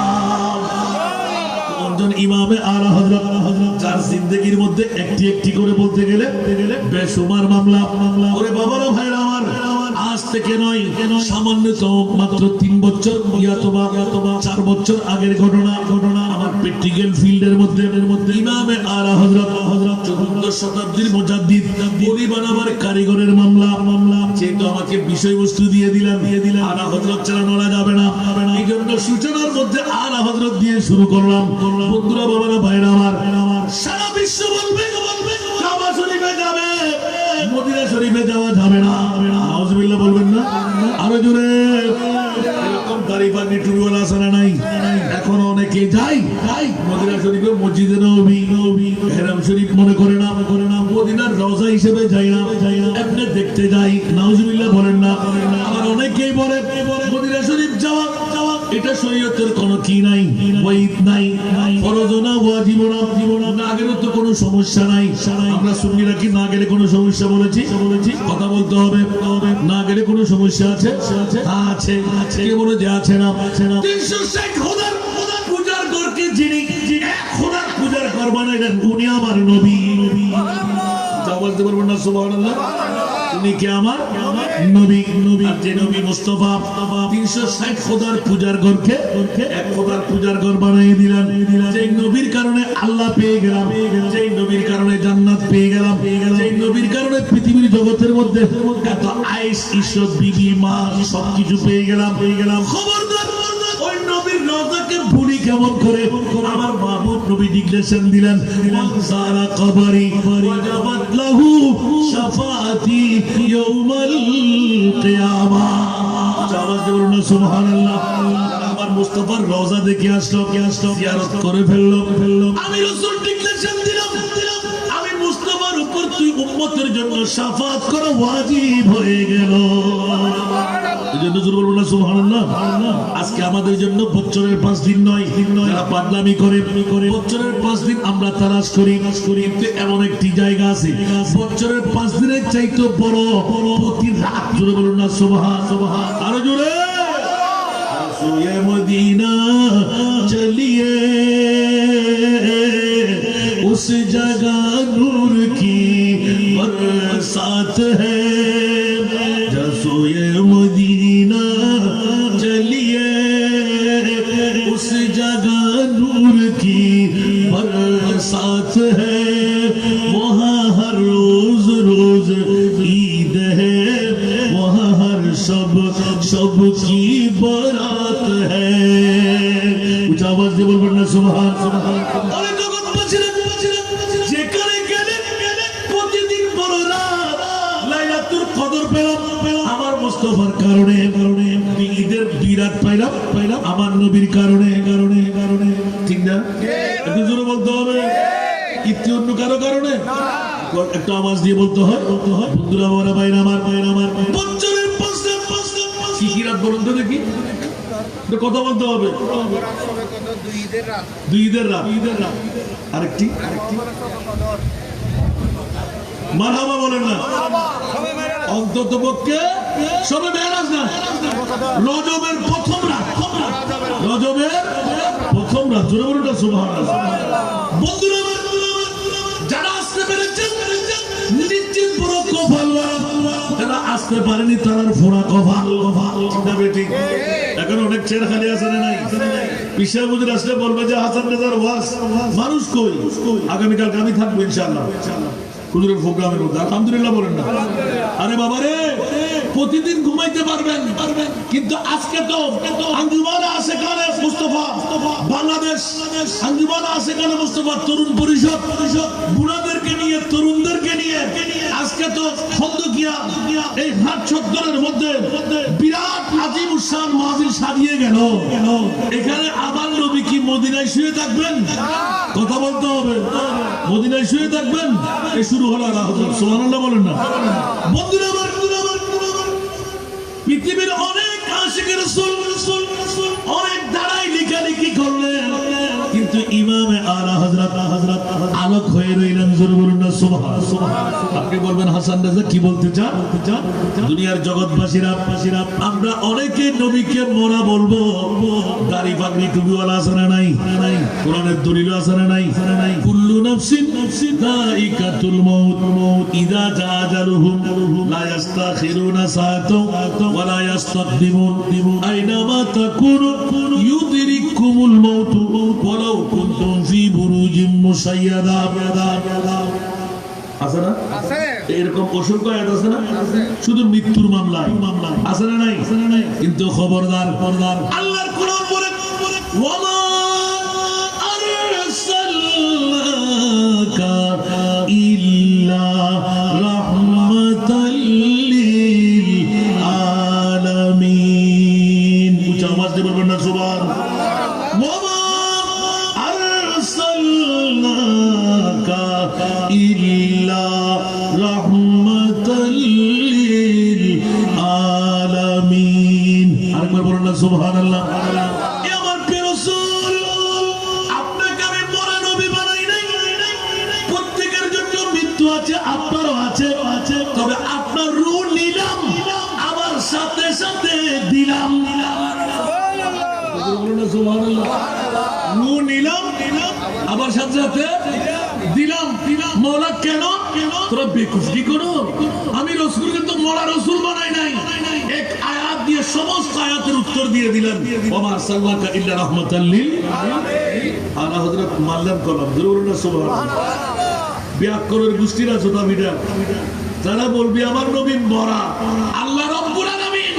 ইমামে আলা হযরত যার জিন্দেগির মধ্যে একটি করে বলতে গেলে বেশুমার মামলা। ওরে বাবারা, ভাইরা আমার, আজ থেকে নয়, সামান্যতম মাত্র 3 বছর অথবা 4 বছর আগের ঘটনা। আমার প্র্যাকটিক্যাল ফিল্ডের মধ্যে ইমামে আলা হযরত 14 শতাব্দীর মুজাদ্দিদ বলি বানাবার কারিগরের মামলা। যেহেতু আমাকে বিষয়বস্তু দিয়ে দিলেন, আলা হযরত ছাড়া নড়া যাবে না। এই জন্য সূচনার মধ্যে আলা হযরত দিয়ে শুরু করলাম। বন্ধুরা, বাবারা, ভাইরা আমার, সারা বিশ্ব বলবে কাবা শরীফে যাবে, মদিনা শরীফে যাওয়া যাবে না। নাউজুবিল্লাহ বলবেন না? আরো জোরে। এরকম দাড়ি পাগড়ি টুপিওয়ালা আছে না নাই? এখন অনেকে যাই মদিনা শরীফে, মসজিদে নববী, হেরাম শরীফ মনে করে না, মদিনার রওজা হিসেবে যাই না, আপনি দেখতে যাই। নাউজুবিল্লাহ বলেন না? আবার অনেকেই বলে মদিনা শরীফ যাওয়া এটা শরীয়তের কোনো কি নাই, ওয়াজিব নাই, ফরজ না, ওয়াজিব না, না গেলে তো কোনো সমস্যা নাই। আমরা সুন্নিরা কি না গেলে কোনো সমস্যা বলেছি? কথা বলতে হবে, না গেলে কোনো সমস্যা আছে? আছে। কে বলে যে আছে না? 360 খোদার পূজার করকে যিনি এক খোদার পূজার করবেন, এটা উনি আমার নবী। তা বলতে পারবেন না সুবহানাল্লাহ? উনি কি আমার নবী? আর যে নবী মুস্তাফা 360 খোদার পূজার ঘরকে এক খোদার পূজার ঘর বানিয়ে দিলেন। যেই নবীর কারণে আল্লাহ পেয়ে গেলাম, যেই নবীর কারণে জান্নাত পেয়ে গেলাম, যেই নবীর কারণে পৃথিবীর জগতের মধ্যে এত আয়েশ ইজ্জত বিবি মা সবকিছু পেয়ে গেলাম। খবরদার ওই নবীর রওজাকে ভুলি কেমন করে? আমার মাহবুব নবী ডিক্লেরেশন দিলেন, সারা কবরি ওয়াজাবাত লাহু শাফাআতি ইয়াউমাল কিয়ামা। আওয়াজ দিয়ে বলুন সুবহানাল্লাহ। আমার মুস্তাফার রওজা দেখে আসলো, জিয়ারত করে ফেললো। আমি রাসূল ডিক্লেরেশন দিলাম, আমি মুস্তাফার উপর তুই উম্মতের জন্য শাফাআত করা ওয়াজিব হয়ে গেল। এজন্য জোরে বলুন না সুবহানাল্লাহ। আজকে আমাদের জন্য বছরের 5 দিন নয়, যারা পাগলামি করে বছরের 5 দিন আমরা তালাশ করি, কিন্তু এমন একটি জায়গা আছে বছরের 5 দিনের চাইতে বড় প্রতি রাত। জোরে বলুন না সুবহান। আরো জোরে। সুয়ে মদিনা চলিয়ে उस जगह नूर की बरसात है, जसोए मदीना चलिए उस जगह नूर की बरसात है, वहाँ हर रोज ईद है, वहाँ हर शब की बारात है। कुछ आवाज दे बोल पड़ना सुभान। যেখানে গেলে প্রতিদিন বড় রাত লাইলাতুল কদর পেলাম আমার মুস্তাফার কারণে, ঈদের বিরাট পাইলাম আমার নবীর কারণে। ঠিক না? একটু জোরে বলতে হবে। ইতি অন্য কারো কারণে একটু আওয়াজ দিয়ে বলতে হয়। বন্ধুরা আমার ভাইরা আমার বছরের 5 কি রাত বলুন তো দেখি, কথা বলতে হবে। দুই ঈদের রাত। আরেকটি মারহাবা বলেন না? অন্তত পক্ষে সবে মেরাজ না, রজবের প্রথম রাত। জোরে বলুন না সুবহানাল্লাহ। বন্ধুরা যারা আসতে পেরেছেন নিশ্চিত পুরো কপাল, যারা আসতে পারেনি তার ফোড়া কপাল। ঠিক এখন অনেক ছেড়ে খালি আছে না নাই? পিসা বুঝে আসলে বলবে যে হাসান রেজার ওয়াজ মানুষ কই, আগামীকাল আমি থাকবো ইনশাআল্লাহ হুজুরের প্রোগ্রামের মধ্যে। আলহামদুলিল্লাহ বলেন না? আরে বাবা রে, প্রতিদিন ঘুমাইতে পারবেন, কিন্তু আজকে তো আঞ্জুমান আছে কানে মুস্তাফা বাংলাদেশ, আঞ্জুমান আছে কানে মুস্তাফা তরুণ পরিষদ, বুড়াদেরকে নিয়ে তরুণদেরকে নিয়ে আজকে তো খন্দকিয়া এই হাট চত্বরের মধ্যে বিরাট আজিম উসান মাহফিল সাজিয়ে গেল। এখানে আমার নবী কি মদিনায় শুয়ে থাকবেন? কথা বলতে হবে। মদিনায় শুয়ে থাকবেন? এই শুরু হলো সুবহানাল্লাহ বলেন না? বন্ধুরা আমার পৃথিবীর অনেক আশিক রাসূল অনেক দাঁড়াই লেখালেখি করলেন, কিন্তু ইমামে আলা হযরত আলোক হয়ে রইলেন। জোরে বলুন না সুবহান। আপনি বলবেন হাসান রাজা কি বলতে চান? দুনিয়ার জগৎবাসীরা আমরা অনেকে নবীকে মোরা বলবো, দাড়ি পাগড়ি টুপিওয়ালা আছে না নাই? কোরআনের দলিল আছে না নাই? কুল্লু নাফসিন যায়িকাতুল মাউত, ইযা জা আজালুহুম লা ইস্তাখিরুনা সাআতাও ওয়া লা ইস্তাকদিমুন, আইনামা তাকুনু ইউদরিকুমুল মাউত ওয়ালাউ কুনতুম ফি বুরুজিম মুশাইয়াদা। আছে না? এরকম অসংখ্য আয়াত আছে না? শুধু মৃত্যুর মামলায় আছে না নাই? কিন্তু খবরদার আল্লাহর কোরআন বলে ওয়ামা আরসালনাকা ইল্লা সুবহানাল্লাহ। এ আমার প্রিয় রাসূল, আপনাকে আমি মরা নবী বানাই নাই। প্রত্যেকের জন্য মৃত্যু আছে, আপনারও আছে। তবে আপনার রূহ নিলাম, আমার সাথে সাথে দিলাম। সুবহানাল্লাহ। রূহ নিলাম, আবার সাথে সাথে দিলাম। মওলা কেন? তোরা বেকুফরি করো? আমি রাসূল কিন্তু মরা রাসূল বানাই নাই। এক আয়াত দিয়ে সমস্ত আয়াতের উত্তর দিয়ে দিলেন। ওমা আরসালনাকা ইল্লা রাহমাতাল লিল আলামিন। আলা হযরত মাল্লাম কলম জরুর না সুবহানাল্লাহ। ব্যাকরণের গোষ্ঠীরা ছোটা বিটা যারা বলবি আমার নবী মরা, আল্লাহ রাব্বুল আলামিন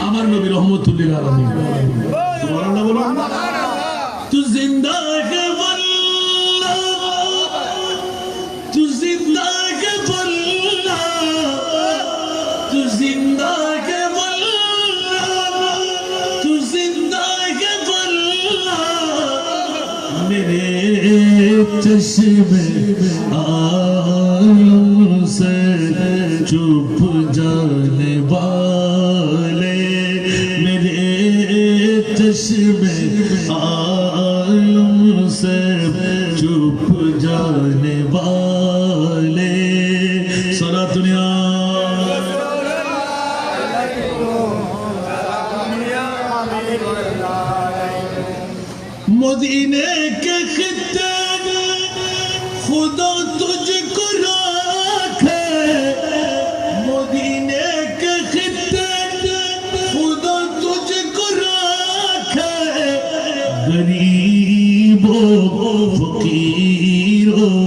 আমার নবী রহমাতুল লিল আলামিন। সুবহানাল্লাহ বলো। তু জিন্দা হে ওয়াল্লাহ, তু জিন্দা হে ওয়াল্লাহ, তু জিন্দা হে ওয়াল্লাহ, তু জিন্দা হে ওয়াল্লাহ। মেরে চশমে आलम से चुप जाने वाले, मेरे चश्मे आलम से चुप जाने वाले। सारा दुनिया मदीने के खित्ते खुदा तुझको राखे, मदीने के खित्ते खुदा तुझको राखे। गरीबों फकीरों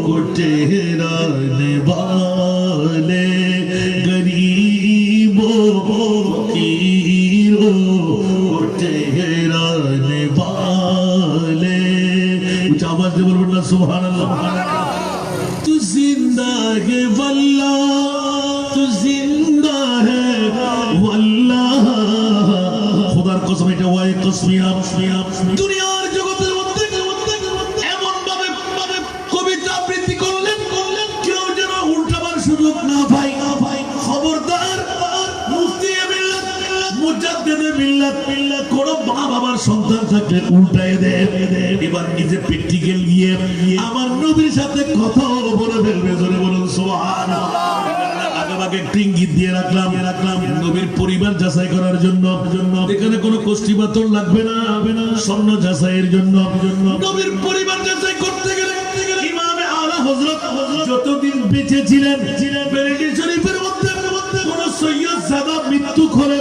को ठहराने वाले, गरीबों फकीरों को ठहराने वाले। कुछ आवाज दे बोल ना सुभानअल्लाह। तू जिंदा है वल्लाह, तू जिंदा है वल्लाह। खुदार कसम এটা ওয়াই কসমিয়া। দুনিয়ার জগতের মধ্যে এমন ভাবে কবিতা আবৃত্তি করলেন কেউ যেন উল্টাবার সুযোগ না পায়। খবরদার, মুফতি মিল্লাত, মুজাদ্দিদ মিল্লাত, কোন মা বাবার সন্তান থাকলে উল্টায় দেয়। এবার নিজে প্র্যাকটিক্যাল গিয়ে আমার নবীর সাথে কথা বলে ফেলবে। জোরে বলুন সুবহানাল্লাহ। আগেভাগে একটু ইঙ্গিত দিয়ে রাখলাম নবীর পরিবার যাচাই করার জন্য। এখানে কোনো কোষ্ঠী পাথর লাগবে না, স্বর্ণ যাচাইয়ের জন্য। নবীর পরিবার যাচাই করতে গেলে ইমামে আলা হযরত যতদিন বেঁচে ছিলেন বেরেলি শরীফের মধ্যে কোন সৈয়দ সাদা মৃত্যু খোলে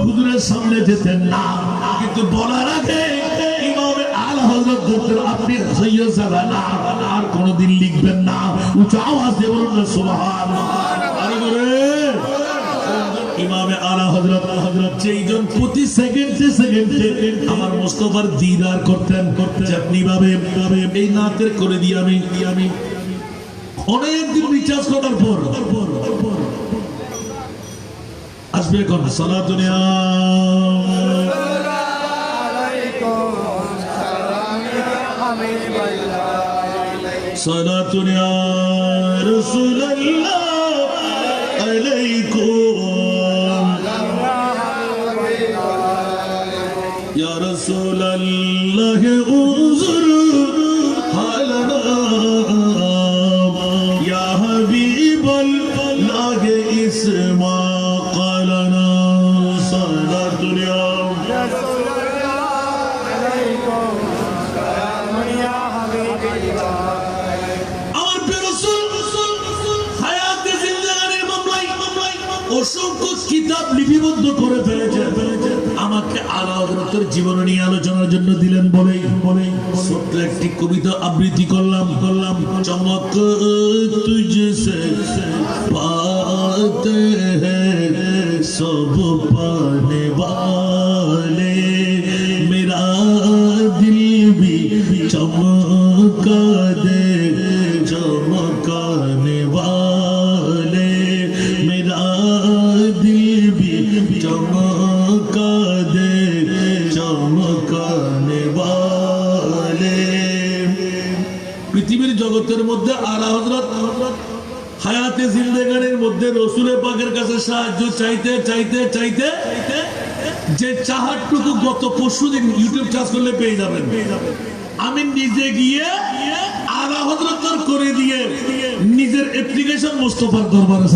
হুজুরের সামনে যেতেন না। কিন্তু বলার আগে ইমামে আলা হযরত বলতেন আপনি সৈয়দ সাদা না, আর কোনদিন লিখবেন না। উঁচু আওয়াজ দিয়ে বলুন না সুবহানাল্লাহ। ইমামে আলা হযরত যেইজন প্রতি সেকেন্ডে আমার মুস্তাফার দিদার করতেন। আপনি ভাবে এই নাতের করে দিয়ে আমি অনেকদিন রিচার্জ করার পর আসবে এখন সালাতুন ইয়া সালাতুন ইয়া রাসূলুল্লাহ আলাইকুম ইয়া রাসূলুল্লাহ উযুর হালানা ইয়া হাবিবাল্লাহ ইসমা قالنا صلاة اليوم عليكم سلام يا حبيب الله। আমার প্রিয় রাসূল হায়াতে জিন্দেগানির মামলায় অসংখ্য কিতাব লিপিবদ্ধ করে ফেলেছেন। আমাকে আলা হযরতের জীবন নিয়ে আলোচনার জন্য দিলেন বলেই ছোট্ট একটি কবিতা আবৃত্তি করলাম। চমক তুঝসে পাতে হ্যায় সব পানে वाले, मेरा दिल भी चमका दे चमकाने वाले, मेरा दिल भी चमका दे चमकाने वाले। পৃথিবীর জগতের মধ্যে আলা হযরত হায়াতে জিন্দেগানির মধ্যে রাসূল পাকের কাছে সাহায্য চাইতে যে চাহারটুকু গত পরশুদিন ইউটিউব চার্জ করলে পেয়ে যাবেন। আমি নিজে গিয়ে আলা হযরত করে দিয়ে নিজের অ্যাপ্লিকেশন মুস্তাফার দরবারে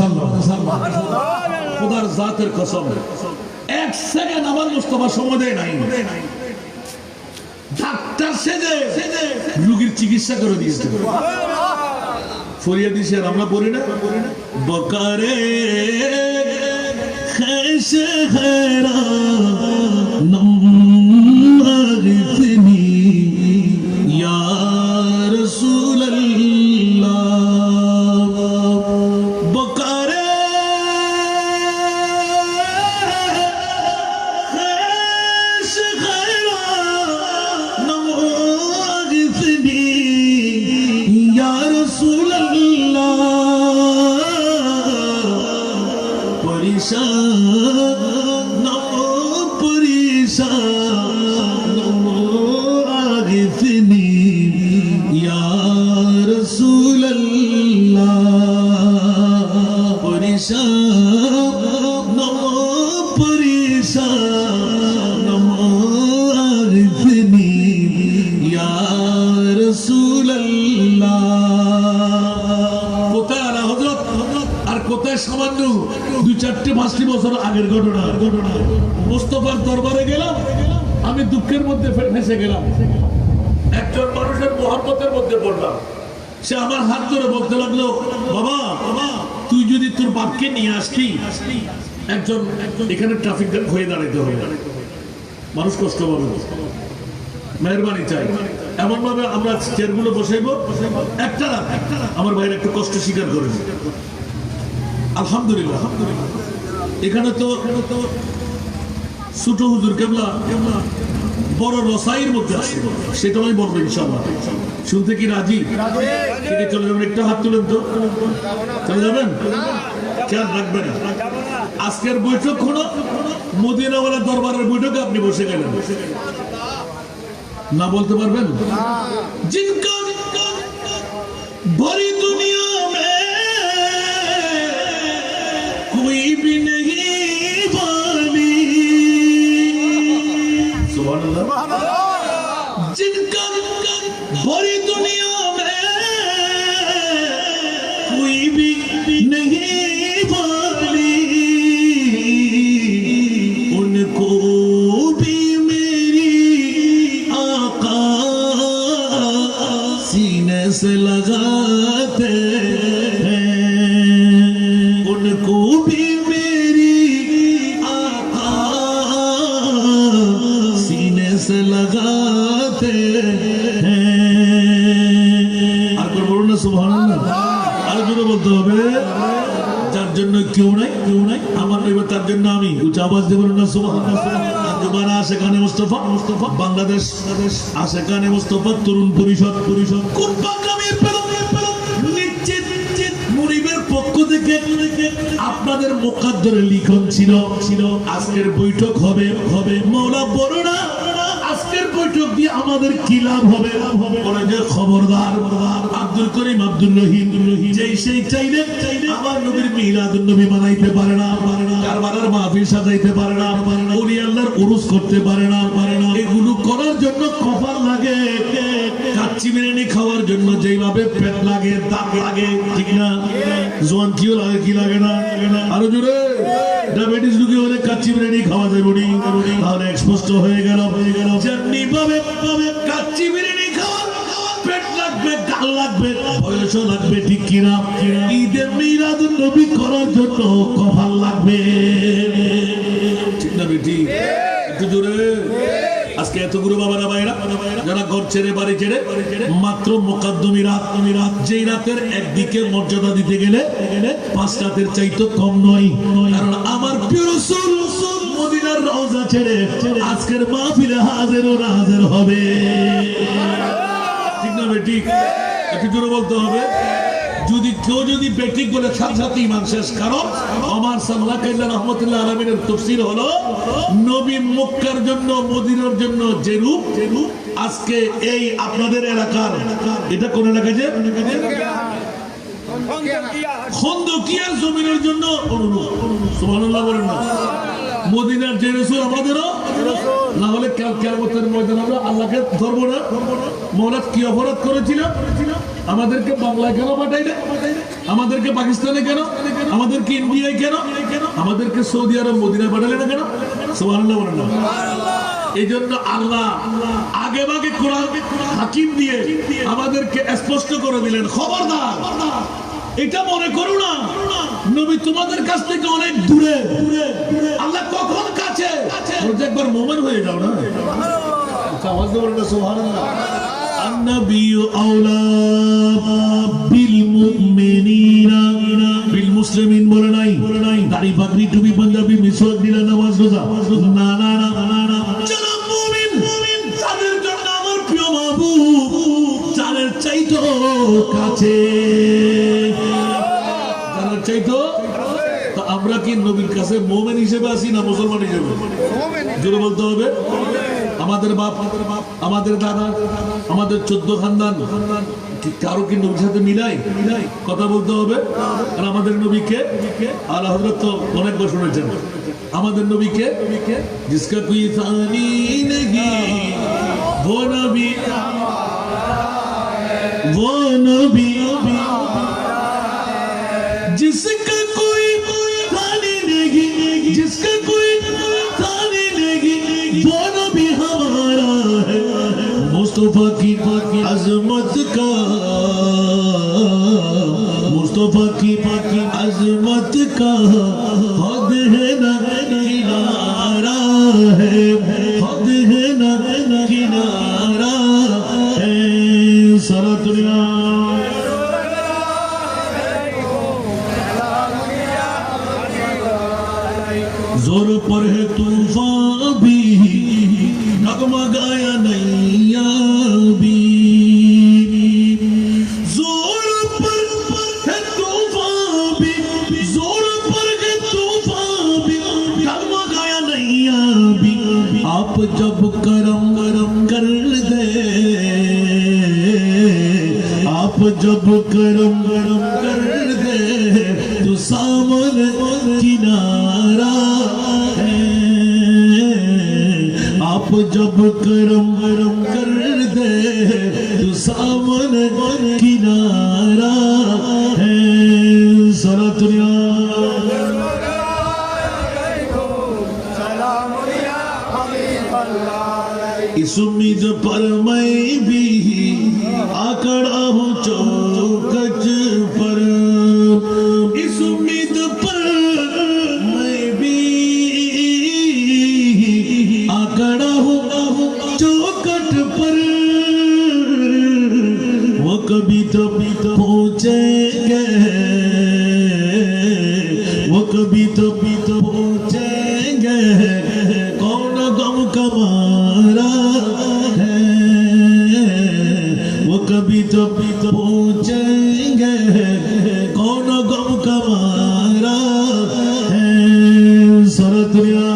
খোদার জাতের কসম এক সেকেন্ড আমার মুস্তাফা সময় দেয় নাই। ডাক্তার সেজে রোগীর চিকিৎসা করে দিয়েছে। ফরিয়াদি শের আমরা পড়ি না, বকারে খেশ খেরা নমগিফনি ইয়া রাসূলুল্লাহ, বকারে খেশ খেরা নমগিফনি ইয়া রাসূলুল্লাহ, পরিশান পরিশান আগিফনি ইয়া রাসূলুল্লাহ, পরিশান পরিশান আগিফনি ইয়া রাসূলুল্লাহ। কোথায় আলা হযরত আর কোথায় সামান্য 2-4-5 বছর আগের ঘটনা। মুস্তাফার দরবারে গেলাম, আমি দুঃখের মধ্যে ফেসে গেলাম। একজন মানুষের মহব্বতের মধ্যে পড়লাম। সে আমার হাত ধরে বলতে লাগলো, বাবা তুই যদি তোর বাপকে নিয়ে আসতি, একজন এখানে ট্রাফিক হয়ে দাঁড়াইতে হবে, মানুষ কষ্ট পাবে, মেহরবানি চাই। এমন ভাবে আমরা চেয়ারগুলো বসাইবো, একটা আমার ভাইয়ের একটু কষ্ট স্বীকার করে। আলহামদুলিল্লাহ এখানে তো ছোট হুজুর কেবলা বড় রসাইয়ের মধ্যে আছে, সেটা আমি বলবো ইনশাআল্লাহ। শুনতে কি রাজি? চলে যাবেন, একটা হাত তুলেন তো। চলে যাবেন, খেয়াল রাখবেন। আজকের বৈঠক হলো মদিনাওয়ালা দরবারের বৈঠকে আপনি বসে গেলেন, না বলতে পারবেন? জিনকা ভরি দুনিয়া মে कोई भी नहीं बानी, सुभान अल्लाह, जिनका भरी दुनिया में कोई भी नहीं बानी, उनको भी मेरी आका सीने से लगाते हैं, उनको भी मेरी आका सीने से लगाते हैं। আর কোন বলুন না সুবহানাল্লাহ, আর জোরে বলতে হবে। যার জন্য কেউ নাই আমার নইবে, তার জন্য আমি উচ্চ আওয়াজ দিয়ে বলুন না সুবহানাল্লাহ। জুবানা আশেকানে মুস্তাফা বাংলাদেশ আশেকানে মুস্তাফা তরুণ পরিষদ কোন পাকামের নিশ্চিত মুরিবের পক্ষ থেকে আপনাদের মুকাদ্দরে লিখন ছিল আজকের বৈঠক হবে মাওলা বড়রা, আজকের বৈঠক দিয়ে আমাদের কি লাভ হবে? বলে যে খবরদার আব্দুল করিম আব্দুল রহিম যেই সেই চাইলে আমার নবীর মিলাদুন নবী বানাইতে পারে না, কারবালার মাহফিল সাজাইতে পারে না, ওলি আল্লাহর উরুস করতে পারে না। এগুলো করার জন্য কপাল লাগে, কাচ্চি বিরিয়ানি খাওয়ার জন্য যেইভাবে পেট লাগে, দাঁত লাগে, ঠিক না? জোয়ান কিও লাগে, কি লাগে না? আরো জোরে ডায়াবেটিস রোগী হলে কাচ্চি বিরিয়ানি খাওয়া যায় বড়ি, তাহলে স্পষ্ট হয়ে গেল যেমনি ভাবে কাচ্চি বিরিয়ানি খাওয়া পেট লাগবে, গাল লাগবে, বয়সও লাগবে, ঠিক কিনা? ঈদে মিলাদুন নবী করার জন্য কপাল লাগবে, ঠিক না বেটি? একটু জোরে। আজকে এতগুলো বাবারা ভাইরা যারা ঘর ছেড়ে বাড়ি ছেড়ে মাত্র মুকাদ্দমি রাত, যেই রাতের একদিকে মর্যাদা দিতে গেলে 5 রাতের চাইতে কম নয়। কারণ আমার প্রিয় রাসূল মদিনার রওজা ছেড়ে আজকের মাহফিলে হাজির ও নাজির হবে, ঠিক না বেটি? একটু জোরে বলতে হবে। যদি বেটিক বলে সাথে ইমান শেষ। কারণ আমার সাল্লাল্লাহু রাহমাতুল্লাহ আলামিনের তাফসীর হলো নবী মক্কার জন্য মদিনার জন্য যে রূপ আজকে এই আপনাদের এলাকার, এটা কোন এলাকা? যে খন্দকিয়ার জমিনের জন্য অনুরূপ। সুবহানাল্লাহ বলেন না? মদিনার যে রাসূল আমাদেরও না হলে কিয়ামতের ময়দানে আমরা আল্লাহকে ধরবো না। মৌলাদ কি অপরাধ করেছিল? আমাদেরকে বাংলায় কেন পাঠাইলে? আমাদেরকে পাকিস্তানে কেন? আমাদেরকে ইন্ডিয়ায় কেন? আমাদেরকে সৌদি আরব মদিনায় পাঠালে না কেন? সুবহানাল্লাহ বলেন না। এই জন্য আল্লাহ আগে ভাগে কোরআন হাকিম দিয়ে আমাদেরকে স্পষ্ট করে দিলেন, খবরদার এটা মনে করো না নবী তোমাদের কাছ থেকে অনেক দূরে। আল্লাহ কখন কাছে? একবার মোমেন হয়ে যাও না। আওয়াজ দিয়ে বলেন সুবহানাল্লাহ। আন-নাবিয়্যু আওলা বিল মুমিনিনা বিল মুসলিমিন বলে নাই। দাড়ি পাগড়ি টুপি পাঞ্জাবি মিসওয়াক দিলা নামাজ রোজা না না না না। যারা মুমিন তাদের জন্য আমার প্রিয় মাহবুব যাদের চাইতো কাছে, যারা চাইতো। তো আমরা কি নবীর কাছে মুমিন হিসেবে আছি না মুসলমান হিসেবে? জোরে বলতে হবে। আমাদের বাপ, আমাদের দাদা, আমাদের 14 খানদান কারো কি নবীর সাথে মিলাই? কথা বলতে হবে। আর আমাদের নবীকে আলা হযরত তো অনেকবার শুনেছেন, আমাদের নবীকে জিসকা কোই সানি নেহি वो नबी जिसका कोई सानी नहीं, जिसका कोई सानी नहीं, वो नबी हमारा है। मुस्तफा की अजमत का, मुस्तफा की अजमत का हद है ना किनारा है, हद है ना किनारा है। सारा दुनिया जोर पर है तूफान भी, डगमगाया नैया भी। जोर पर है तूफान भी, जोर पर है तूफान भी, डगमगाया नैया भी। आप जब करम कर दे, आप जब करम कर दे तो सामने किनारा है। आप जब करम कर दे तो सामने किनारा है। सारा दुनिया इस उम्मीद पर मैं भी आकड़ा हूँ चौखट पर, इस उम्मीद पर मैं भी आकड़ा हूँ चौखट पर। वो कभी तो पहुँचेंगे, वो कभी तो पहुँचेंगे, कौन गम का मारा है। वो कभी तो पहुँचेंगे, कौन गम का मारा है। सारा दुनिया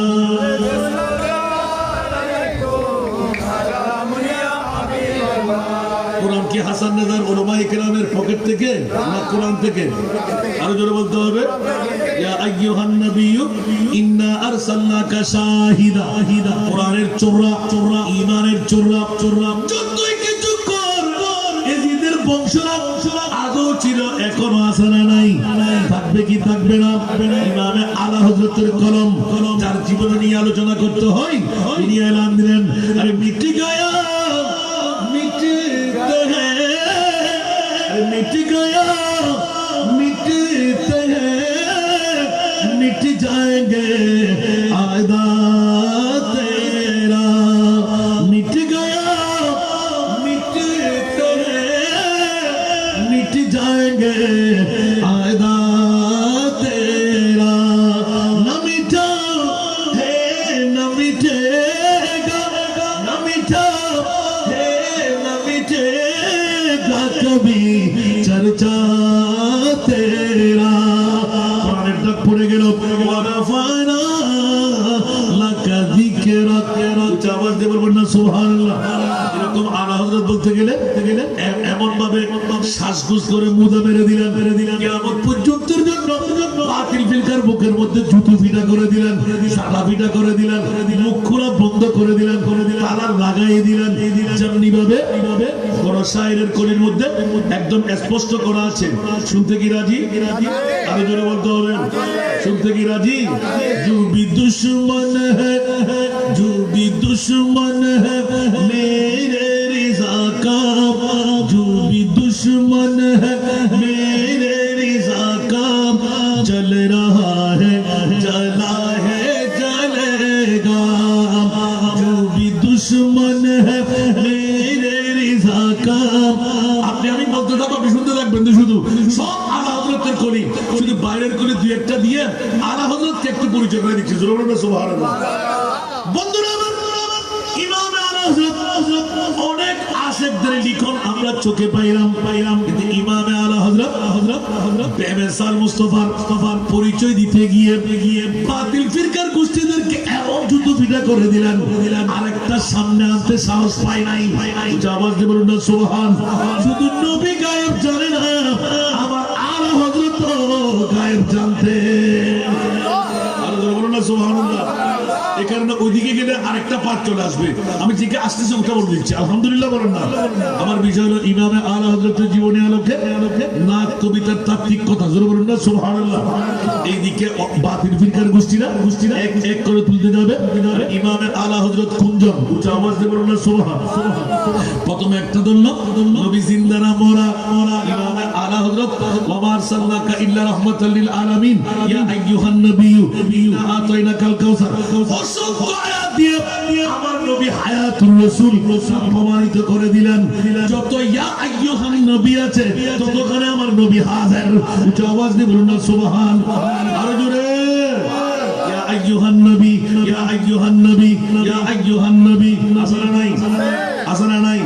কোরআন কি হাসান নেজার উলামায়ে কেরামের পকেট থেকে না কোরআন থেকে? আরো জোরে বলতে হবে। ইয়া আইয়ুহান নাবিয়্যু ইন্না আরসালনাকা শাহিদা। কোরআনের চোরা ঈমানের চোরা যতই কিছু কর এজিদের বংশরা আগেও ছিল, এখনো আছে না নাই? থাকবে কি থাকবে না? ইমামে আলা হযরতের কলম যার জীবন নিয়ে আলোচনা করতে হয় তিনি এলান দিলেন, আরে মিটি গয়া मिट गया मिटते हैं, मिट जाएंगे आदा तेरा। मिट गया मिटते हैं, मिट जाएंगे आदा तेरा। न मिटा है न मिटेगा, न मिटा है न मिटेगा कभी चर्चा तेरा। কোরআনের ডাক পড়ে গেল, ওয়ারাফানা লাকা যিকরাক। আওয়াজ দিয়ে বলবেন না সুবহানাল্লাহ। এরকম আলা হযরত বলতে গেলে এমন ভাবে শ্বাসগুজ করে মুদা মেরে দিলেন কিয়ামত পর্যন্তের জন্য বাতিল ফিরকার বুকের মধ্যে জুতো ফিটা করে দিলেন, সাদা ফিটা করে দিলেন, মুখ খোলা বন্ধ করে দিলেন, তালা লাগাই দিলেন। যেমনি ভাবে কোন শায়েরের কলির মধ্যে একদম স্পষ্ট করা আছে। শুনতে কি রাজি? আরো জোরে বলতে হবে। শুনতে কি রাজি? জু ভি দুশ্মন হ্যায়, জু ভি দুশ্মন হ্যায় মেরে রিজা কা, জু ভি দুশ্মন হ্যায় মেরে রিজা কা, জল রহা হ্যায় জলা হ্যায় জলেগা, জু ভি দুশ্মন হ্যায় মেরে রিজা কা। আপনি আমি বলতে থাকবো, আপনি শুনতে থাকবেন শুধু। সব আলা হযরতের কলি, শুধু বাইরের কলি দুই একটা দিয়ে আলা হযরতকে একটু পরিচয় করে দিচ্ছি। জোরে বলবেন সুবহানাল্লাহ। বন্ধুরা আমার, ইমাম আলা হযরত অনেক আশেকদের লিখন আমরা চোখে পাইলাম, কিন্তু ইমাম আলা হযরত বেমিসাল মুস্তাফার পরিচয় দিতে গিয়ে বাতিল ফিরকার গোষ্ঠীদেরকে এমন জুতো ফিটা করে দিলেন, আরেকটা সামনে আনতে সাহস পায় নাই। আওয়াজ দিয়ে বলুন না সুবহান। শুধু নবী গায়েব জানে না, আমার আলা হযরত গায়েব জানতে। আর বলুন না সুবহানাল্লাহ। এই কারণে ওইদিকে গেলে আরেকটা পাঠ চলে আসবে। আমি যেকে আসতেছি ওটা বলে দিচ্ছি, আলহামদুলিল্লাহ বলেন না। আমার বিষয় হলো ইমামে আলা হযরতের জীবনী আলোকে নাত কবিতার তাত্ত্বিক কথা। জোরে বলুন না সুবহানাল্লাহ। এইদিকে বাতিল ফিরকার গোষ্ঠীরা এক এক করে তুলতে যাবে ইমামে আলা হযরত কুঞ্জন। উচ্চ আওয়াজ দিয়ে বলুন না সুবহান। প্রথমে একটা ধরল নবী জিন্দা না মরা, ইমামে আলা হযরত ওয়া মা আরসালনাকা ইল্লা রাহমাতাল লিল আলামিন ইয়া আইয়ুহান নাবিয়্যু আতাইনাকাল কাউসার। অসংখ্য আয়াত দিয়ে আমার নবী হায়াতুর রাসূল প্রমাণিত করে দিলেন। যত ইয়া আইয়ুহান নবী আছে ততখানে আমার নবী হাজির। উচ্চ আওয়াজ দিয়ে বলুন না সুবহান। আরো জোরে ইয়া আইয়ুহান নবী, ইয়া আইয়ুহান নবী, ইয়া আইয়ুহান নবী। আসলে নাই, আসলে নাই,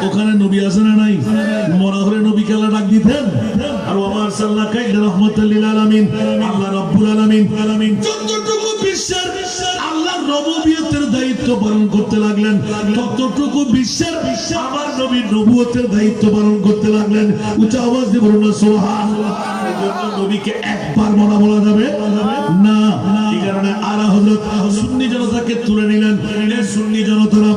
ওখানে নবী আছে না নাই? মরা হলে নবী কেলা ডাক দিতেন। আর আমার সাল্লাল্লাহু আলাইহি রাহমাতাল লিল আলামিন, আল্লাহ রাব্বুল আলামিন যতটুকু বিশ্বের আল্লাহর রবুবিয়তের দায়িত্ব পালন করতে লাগলেন, ততটুকু বিশ্বের আমার নবীর নবুয়তের দায়িত্ব পালন করতে লাগলেন। উচ্চ আওয়াজ দিয়ে বলুন না সুবহানাল্লাহ। এজন্য নবীকে একবার বলা যাবে না। এই কারণে আলা হযরত সুন্নি জনতাকে তুলে নিলেন। এ সুন্নি জনতারা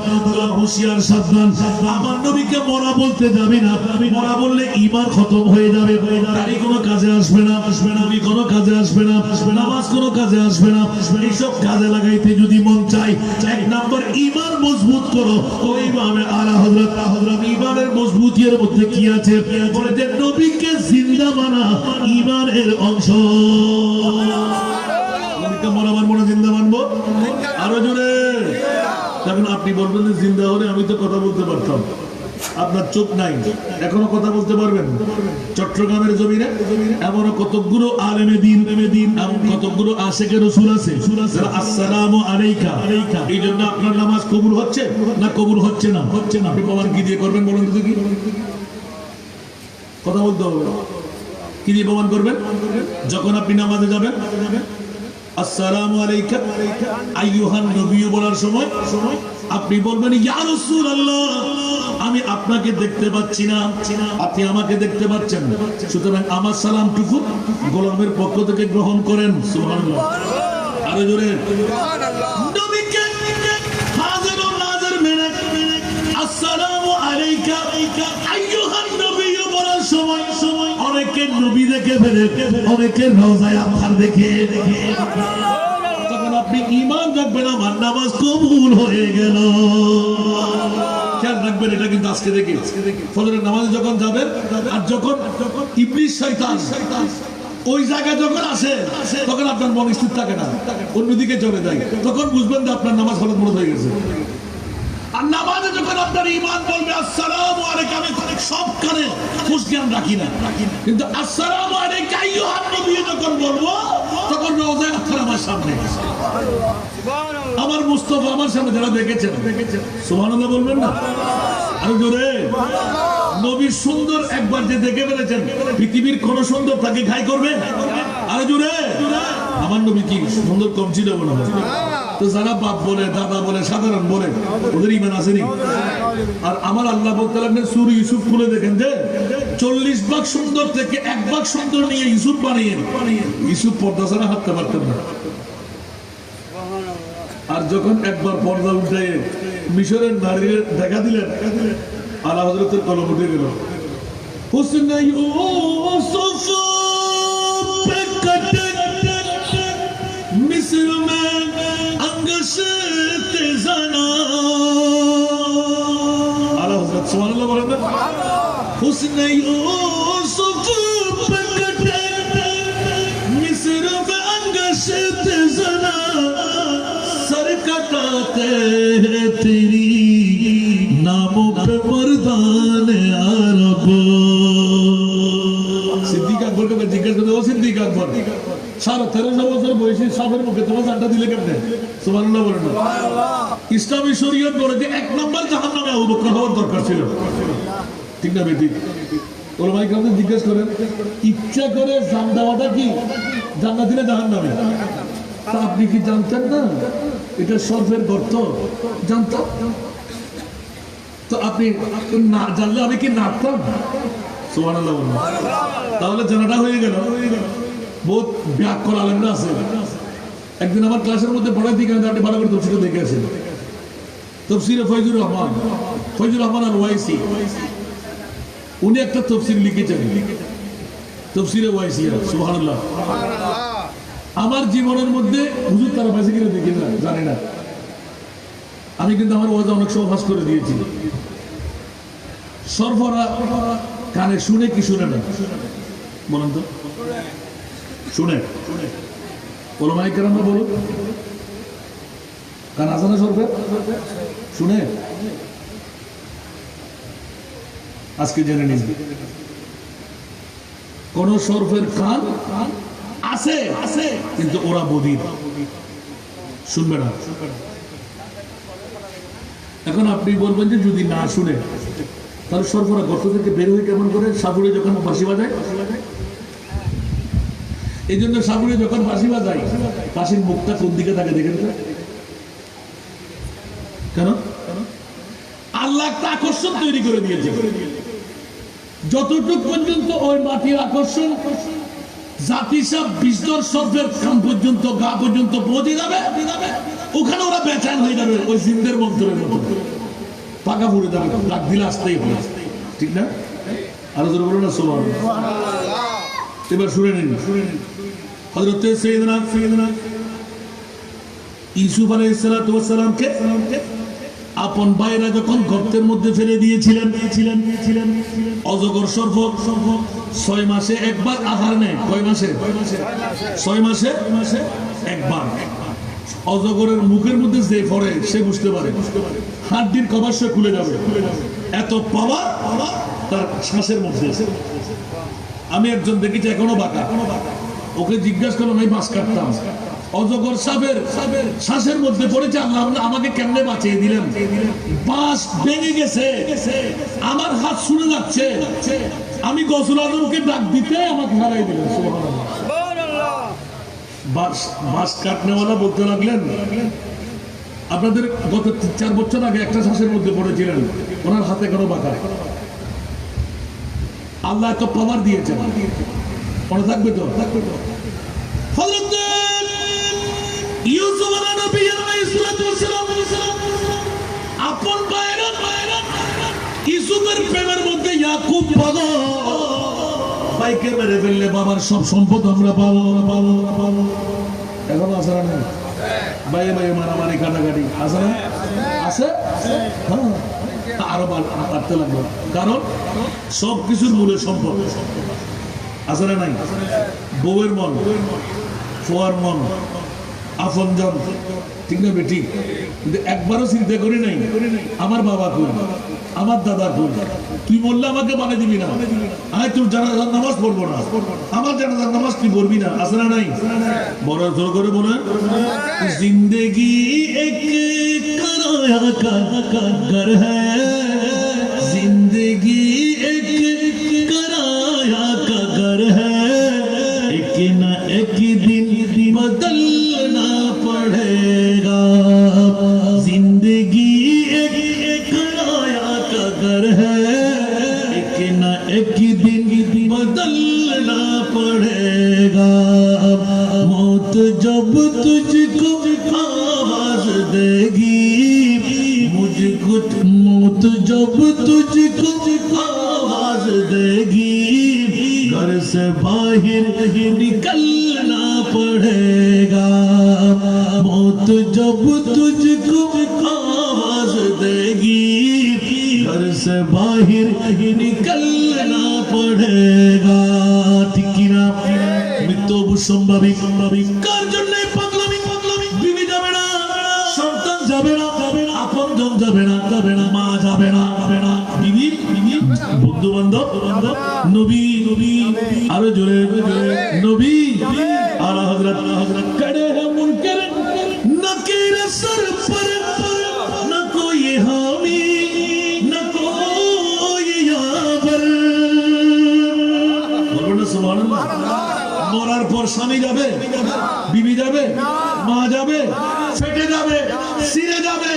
হুঁশিয়ার সাবধান, আমার নবীকে মরা বলতে যাবি না। মরা বললে ঈমান খতম হয়ে যাবে, দাড়ি কোনো কাজে আসবে না, নবী কোনো কাজে আসবে না, নামাজ কোনো কাজে আসবে না। এইসব কাজে লাগাইতে যদি মন চাই, এক নাম্বার ঈমান মজবুত করো। ওই ইমামে আলা হযরত ঈমানের মজবুতির মধ্যে কি আছে? বলে যে নবীকে জিন্দা মানা ঈমানের অংশ। নবীকে মরা মানবো না জিন্দা মানবো? আরো জোরে। এখন আপনি বলবেন যে জিন্দা হলে আমি তো কথা বলতে পারতাম, আপনার চোখ নাই, এখনো কথা বলতে পারবেন? চট্টগ্রামের জমিনে এমনও কতগুলো আলেমে দিন এমন কতগুলো আশেকে রাসূল আছে, আসসালামু আলাইকা। এই জন্য আপনার নামাজ কবুল হচ্ছে না কবুল হচ্ছে না? আপনি প্রমাণ কি দিয়ে করবেন বলুন তো? কি কথা বলতে হবে, কি দিয়ে প্রমাণ করবেন? যখন আপনি নামাজে যাবেন আসসালামু আলাইকা আইয়ুহান নবী বলার সময় আপনি বলবেন ইয়া রাসূলুল্লাহ, আমি আপনাকে দেখতে পাচ্ছি না, আপনি আমাকে দেখতে পাচ্ছেন, সুতরাং আমার সালামটুকু গোলামের পক্ষ থেকে গ্রহণ করেন। সুবহানাল্লাহ। আরো জোরে সুবহানাল্লাহ। নবীকে হাজির ও নাজির মেনে আসসালামু আলাইকা আইয়ুহান নবী বলার সময় অনেকে নবী দেখে ফেলে, অনেকে রওজায় আফার দেখে। তখন আপনি ঈমান রাখবেন আমার নামাজ কবুল হয়ে গেল। খেয়াল রাখবেন, এটা কিন্তু আজকে দেখি ফজরের নামাজে যখন যাবেন আর যখন ইবলিস শয়তান ওই জায়গায় যখন আসে তখন আপনার মন স্থির থাকে না, অন্যদিকে চলে যায়, তখন বুঝবেন যে আপনার নামাজ হলত মনে হয়ে গেছে। আর নামাজে যখন আপনার ঈমান বলবে আসসালামু আলাইকা, আমি সব কানে খুশ জ্ঞান রাখি না, কিন্তু আসসালামু আলাইকা আইয়ুহান নবী যখন বলবো তখন রওজায় আফার আমার সামনে, আমার মুস্তাফা আমার সামনে, যারা দেখেছেন সুবহানাল্লাহ বলবেন না? আর জোরে। নবীর সুন্দর একবার যে দেখে ফেলেছেন, পৃথিবীর কোন সুন্দর তাকে ঘাই করবে? আর জোরে। আমার নবী কি সুন্দর কম ছিল মনে হয়? তো যারা বাপ বলে দাদা বলে সাধারণ বলে ওদের ইমান আসেনি। আর আমার আল্লাহ বলতে লাগলেন সূরা ইউসুফ খুলে দেখেন যে 40 ভাগ সুন্দর থেকে 1 ভাগ সুন্দর নিয়ে ইউসুফ বানিয়ে ইউসুফ পর্দা ছাড়া হাঁটতে পারতেন না। আর যখন একবার পর্দা উঠে মিশরের নারীর দেখা দিলেন আলা হযরতের কলম উঠে গেল হুসনে ইউসুফ पे कटे मिस्र में अंगशते जना आला हज़रत सुभान अल्लाह बोलें ना हुस्न यूसुफ पे कटे मिस्र में अंगशते जना सर कटाते हैं तेरी नामों पे मर्दान अरब सिद्दीक अकबर को जिज्ञासा करते हो सिद्दीक अकबर 13.5 বছর বয়সী সাফের মুখে তোমার জানটা দিলে কেমনে সুবহানাল্লাহ বলেন না ইসলামী শরীয়ত বলে যে 1 নম্বর জাহান্নামে আবু বকর হওয়ার দরকার ছিল ঠিক না বেটি ওলামায়ে কেরামকে জিজ্ঞেস করেন ইচ্ছা করে জান দেওয়াটা কি জান্নাত না জাহান্নামে তা আপনি কি জানতেন না এটা সর্ফের গর্ত জানতাম তো আপনি না জানলে আমি কি নাড়তাম সুবহানাল্লাহ বলেন তাহলে জানাটা হয়ে গেল বহুত ব্যাকরণ আলেমরা আছে একদিন আমার ক্লাসের মধ্যে পড়াই দিকে আপনি ভালো করে তফসির দেখে আসেন তফসিরে ফয়জুর রহমান আল ওয়াইসি উনি একটা তফসির লিখেছেন তফসিরে ওয়াইসি সুবহানাল্লাহ আমার জীবনের মধ্যে হুজুর তারা বেশি করে দেখি না জানি না আমি কিন্তু আমার ওয়াজ অনেক সময় ফাঁস করে দিয়েছি সরফরা কানে শুনে কি শুনে না বলেন তো শুনে ওলামায়ে কেরামরা বলুন কান আছে না সরফে শুনে আজকে জেনে নিন কোন সরফের কান আছে কিন্তু ওরা বধির শুনবে না এখন আপনি বলবেন যে যদি না শুনে তাহলে সরফরা গর্ত থেকে বের হয়ে কেমন করে সাপুরে যখন বাঁশি বাজায় এই জন্য সাপুরে যখন বাঁশি বাজায় বাঁশির মুখটা কোন দিকে থাকে দেখেন তো কেন আল্লাহ একটা আকর্ষণ তৈরি করে দিয়েছে যতটুকু পর্যন্ত ওই মাটির আকর্ষণ জাতিসব বিস্তর সর্ফের কান পর্যন্ত গা পর্যন্ত পৌঁছে যাবে ওখানে ওরা বেচান হয়ে যাবে ওই জিন্দের মন্ত্রের মতো পাকা পড়ে যাবে ডাক দিলে আসতেই হবে ঠিক না আরো জোরে বলো না সুবহানাল্লাহ এবার শুনে নিন হযরত সাইয়েদনা ইউসুফ আলাইহিস সালাতু ওয়াস সালামকে আপন ভাইরা যখন গর্তের মধ্যে ফেলে দিয়েছিলেন অজগর সর্প 6 মাসে একবার আহার নেয় কয় মাসে 6 মাসে একবার অজগরের মুখের মধ্যে যে পড়ে সে বুঝতে পারে হাড্ডির কভার সে খুলে যাবে এত পাওয়ার তার শ্বাসের মধ্যে আমি একজন দেখেছি এখনো বাঁকা ওকে জিজ্ঞাসা করলাম আমি বাঁশ কাটতাম অজগর সাপের শ্বাসের মধ্যে পড়েছে আল্লাহ আমাকে কেমনে বাঁচিয়ে দিলেন বাঁশ ভেঙে গেছে আমার হাত শুনে যাচ্ছে আমি গসল আদমকে ডাক দিতে আমাকে হারাই দিলেন সুবহানাল্লাহ বাঁশ কাটনেওয়ালা বলতে লাগলেন আপনাদের গত 4 বছর আগে একটা শ্বাসের মধ্যে পড়েছিলেন ওনার হাতে কোনো বাঁকা আল্লাহ এত পাওয়ার দিয়েছেন মনে থাকবে তো হযরত ইউসুফ আলাইহিস সালাতু ওয়াস সালাম আপন ভাইরা ইউসুফের প্রেমের মধ্যে ইয়াকুব পাগল ভাইকে মেরে ফেললে বাবার সব সম্পদ আমরা পাবো এখন আসরা নেই ভাইয়ে মারামারি কাটাকাটি আছে না আছে হ্যাঁ আরো বাড়তে লাগলো কারণ সব কিছুর মূলে সম্পদ আছে না নাই বউয়ের মন ফোয়ার মন আপনজন ঠিক না বেটি কিন্তু একবারও চিন্তা করি নাই আমার বাবা কোন আমার দাদা কোন তুই বললে আমাকে মানে দিবি না আমি তোর জানাজার নামাজ পড়বো না আমার জানাজার নামাজ তুই পড়বি না আছে না নাই বড় জোর করে বলে জিন্দেগি এক कराया का घर है जिंदगी एक कराया का घर है एक न एक दिन बदलना पड़ेगा जिंदगी एक आया का घर है, एक ना एक दिन बदलना पड़ेगा। मौत जब तुझको आवाज देगी, मुझको मौत जब तुझको आवाज देगी, घर से बाहर निकलना पड़ेगा। मौत जब तुझको आवाज देगी, घर से बाहर निकलना पड़ेगा। ঠিক কিনা? মৃত্যু অবশ্যম্ভাবী। কার জন্য পাগলামি? বিবি যাবে না, সন্তান যাবে না, আপনজন যাবে না, মা যাবে না, বিবি বন্ধু বান্ধব, নবী আরো জোরে নবী আলা হযরত खड़े हैं मुनकर नकीर सर पर, न कोई हामी न कोई यावर। বলুন না সুবহানাল্লাহ। মরার পর স্বামী যাবে, বিবি যাবে, মা যাবে, ফেটে যাবে, ছিঁড়ে যাবে,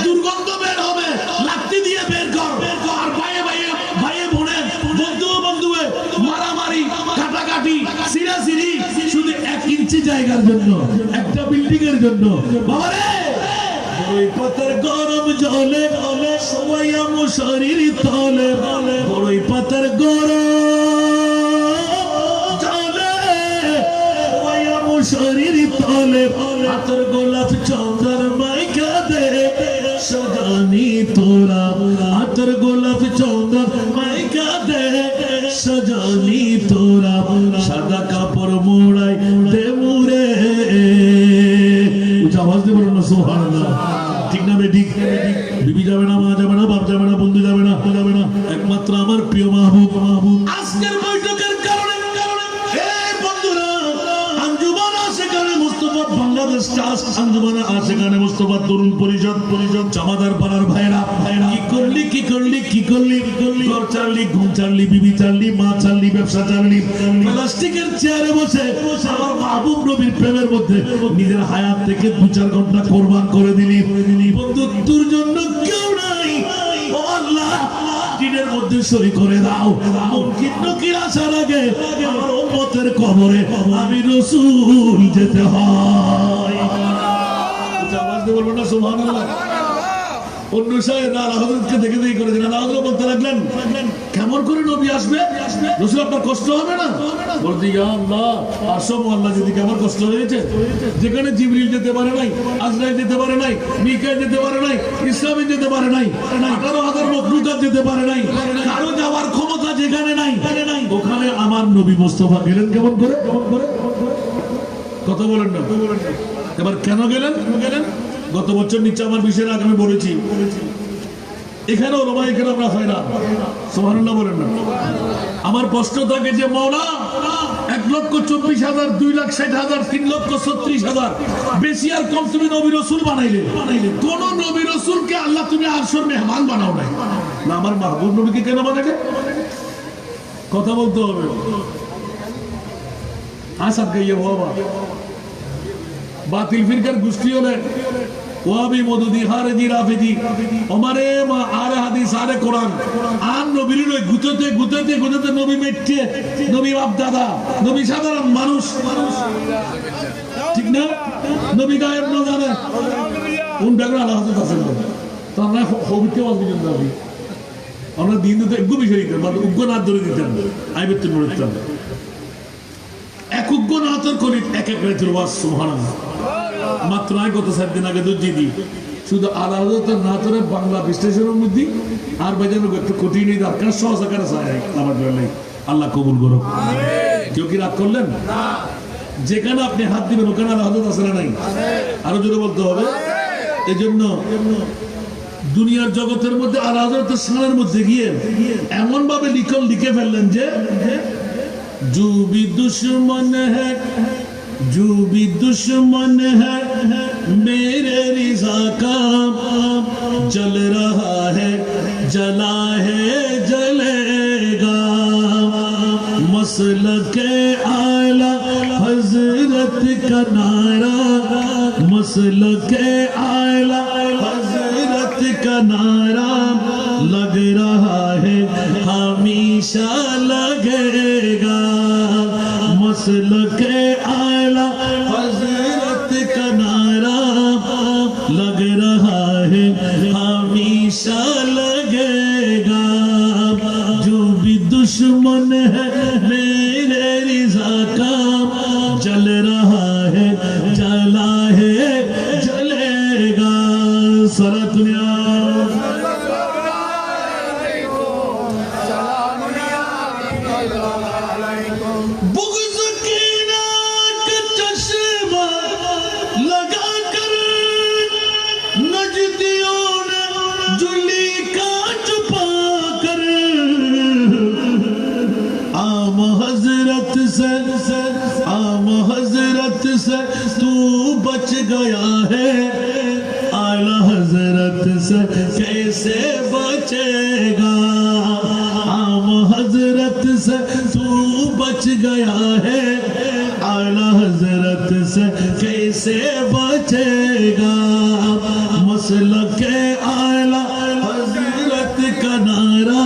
দুর্গন্ধ বের হবে, লাঠি দিয়ে বের কর। আর ভাইয়ে বোনে, বন্ধুয়ে মারামারি, কাটাকাটি, ছিঁড়াছিঁড়ি, শুধু 1 ইঞ্চি জায়গার জন্য, একটা বিল্ডিং এর জন্য। বাবারে বড়ই পাতার গরম জলে সবাই আমার শরীর তলে, বড়ই পাতার গরম শরীর তলে, হাতের গোলাপ চন্দন মাইকা দে সজানি তোরা, হাতের গোলাপ চন্দন মাইকা দে সজানি তোরা, সাদা কাপড় মোড়াই দে মুরে। উচ্চ আওয়াজ দিয়ে বলুন না সুবহানাল্লাহ। ঠিক না বেঠিক? বিবি যাবে না, মা যাবে না, বাপ যাবে না, বন্ধু যাবে না, একমাত্র আমার প্রিয় মাহবুব। আজকের বৈঠকের কারণে বাংলাদেশ ট্রাস্ট আঞ্জুমানে আশিকানে মুস্তাফা তরুণ পরিষদ জামাদার পাড়ার ভাইরা কি করলি ঘর ছাড়লি, ঘুম ছাড়লি, বিবি ছাড়লি, মা ছাড়লি, ব্যবসা ছাড়লি, প্লাস্টিকের চেয়ারে বসে আমার মাহবুব নবীর প্রেমের মধ্যে নিজের হায়াত থেকে 2-4 ঘন্টা কোরবান করে দিলি। বন্ধু তোর জন্য কেউ নাই, ও আল্লাহ দিনের মধ্যে সই করে দাও। মুনকির আসার আগে আমার উম্মতের কবরে আমি রাসূল যেতে হয়। আওয়াজ দিয়ে বলবেন না সুবহানাল্লাহ। অন্য সাহেব আলা হযরতকে দেখে করেছেন, আলা হযরত বলতে লাগলেন, কেমন করে নবী আসবে? রাসূল আপনার কষ্ট হবে না? বলতে ইয়া আল্লাহ, আসো আল্লাহ, যদি কেমন কষ্ট হয়েছে, যেখানে জিবরিল যেতে পারে নাই, আজরাইল যেতে পারে নাই, মিকাইল যেতে পারে নাই, ইসরাফিল যেতে পারে নাই, 18,000 মখলুকাত যেতে পারে নাই, কারো যাওয়ার ক্ষমতা যেখানে নাই, ওখানে আমার নবী মুস্তাফা গেলেন কেমন করে? কথা বলেন না। এবার কেন গেলেন? গত বছর নিচে আমার বিষয়ের আগে আমি বলেছি, এখানে ওলামা ইকরাম হয় না, সুবহানাল্লাহ বলেন না। আমার প্রশ্ন থাকে যে মাওলা 1,24,000, 2,60,000, 3,36,000, বেশি আর কম তুমি নবী রাসূল বানাইলে, কোন নবী রাসূলকে আল্লাহ তুমি আরশের মেহমান বানাও নাই, না আমার মাহবুব নবীকে কেন বানাইলে? কথা বলতে হবে। আসাদ গাইয়ে বাবা বাতিল ফিরকার গোষ্ঠী হলে ওয়াবি মদুদি হারেজি রাফেজি ওমারে মা আরে হাদিস আরে কোরআন আর নবীর লই গুতেতে নবী মেটছে, নবী বাপ দাদা, নবী সাধারণ মানুষ, ঠিক না? নবী গায়েব না জানে কোন ব্যাপারে আল্লাহ হাতে আছে না, তো আমরা হবিতে অভিযোগ দাবি আমরা দিন দিতে একটু বিষয় দিতেন, মানে উগ্র না ধরে দিতেন, আইবের মনে দিতেন এক উগ্র না তোর করি এক রাতের ওয়াজ। সুবহানাল্লাহ। মাত্র গত 7 দিন আগে দুর্জিদি শুধু আলাদা না তোর বাংলা বিশ্লেষণের মধ্যে আর বাজানো একটু কঠিন দরকার, সহজ আকারে চাই আমার জন্য। আল্লাহ কবুল করো। কেউ কি রাগ করলেন? যেখানে আপনি হাত দিবেন ওখানে আল্লাহ আছে না নাই? আরো জোরে বলতে হবে। এই জন্য দুনিয়ার জগতের মধ্যে আলাদা সালের মধ্যে গিয়ে এমন ভাবে লিখে ফেললেন যে जो भी दुश्मन है मेरे रिज़ा का जल रहा है, जला है, जलेगा। मसलके आला हजरत का नारा, मसलके आला हजरत का नारा लग रहा है हमेशा लगेगा मसलके आला हजरत का नारा लग रहा है हमेशा लगेगा जो भी दुश्मन है मेरे रिज़ा का जल रहा है जला है जलेगा सारा दुनिया बुग़्ज़ की नाक चश्मा लगा कर नजदियों ने जुली का छुपा कर आम हजरत से तू बच गया है आला हजरत से कैसे बचेगा आम हजरत से तू बच गया है आला हजरत से कैसे बचेगा मसलके आला हजरत का नारा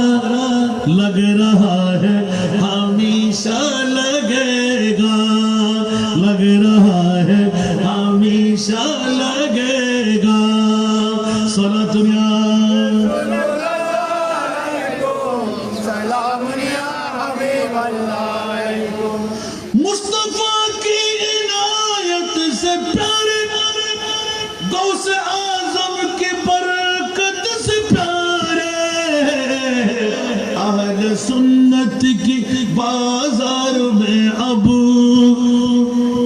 लग रहा है हमेशा लगेगा लग रहा है हमेशा लगेगा सला दुनिया मुस्तफा की इनायत से प्यारे गौसे आजम की बरकत से प्यारे अहले सुन्नत की बाजार में अब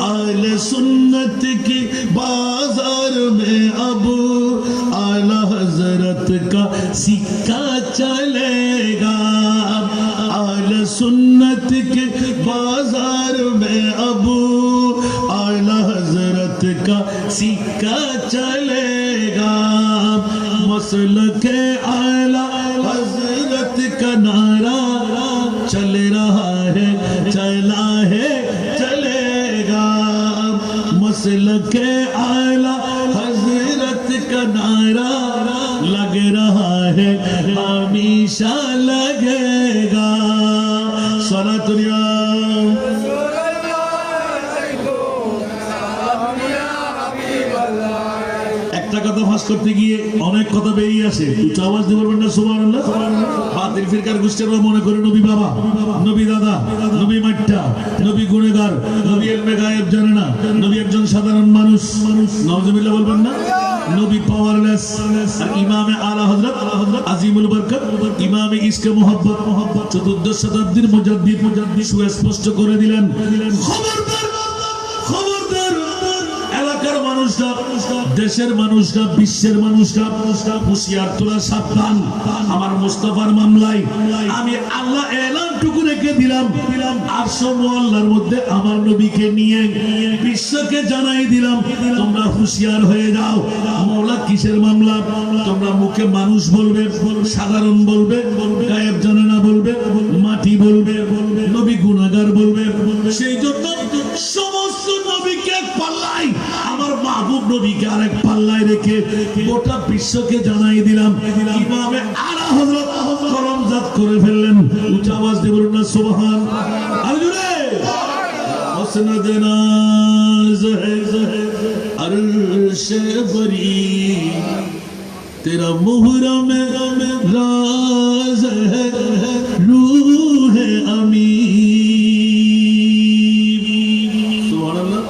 अहले सुन्नत की बाजार में अब आला हजरत का सिक्का चलेगा आला सुन्नत के बाजार में अब आला हजरत का सिक्का चलेगा मसलके आला हजरत का नारा चल रहा है चला है चलेगा मसलके आला हजरत का नारा लग रहा है हमेशा लगेगा सारा दुनिया একটা কথা ফাঁস করতে গিয়ে অনেক কথা বেরিয়ে আসে উচ্চ আওয়াজ দিয়ে বলবেন না সুবহানাল্লাহ বাতিল ফিরকার গোষ্ঠীরা মনে করে নবী বাবা নবী দাদা নবী মাট্টা নবী গুণেগার নবী ইলমে গায়েব জানে না নবী একজন সাধারণ মানুষ নাউজুবিল্লাহ বলবেন না নবী পাওয়ারলেস আর ইমামে আলা হযরত আজিমুল বরকত ইমামে ইশকে মোহাব্বত 14 শতাব্দীর মুজাদ্দিদ সুস্পষ্ট করে দিলেন খবরদার খবরদার এলাকার মানুষরা দেশের মানুষরা বিশ্বের মানুষরা হুঁশিয়ার তোলা সাবধান আমার মুস্তাফার মামলায় আমি আল্লাহ এলানটুকু রেখে দিলাম আরশ মুআল্লার মধ্যে আমার নবীকে নিয়ে বিশ্বকে জানাই দিলাম তোমরা হুঁশিয়ার হয়ে যাও মওলা কিসের মামলা তোমরা মুখে মানুষ বলবে সাধারণ বলবে গায়েব জানে না বলবে মাটি বলবে নবী গুনাহগার বলবে সেই জন্য সমস্ত নবীকে এক পাল্লায় আমার মাহবুব নবীকে আরেক পাল্লায় রেখে গোটা বিশ্বকে জানাই দিলাম ইমামে আলা হযরত করমজাত করে ফেললেন উচ্চ আওয়াজ দিয়ে বলুন না সুবহান আর জুড়ে মসনদ নাজ হে अर्श बरी तेरा मुहर्रम राज है रूह अमी सुभान अल्लाह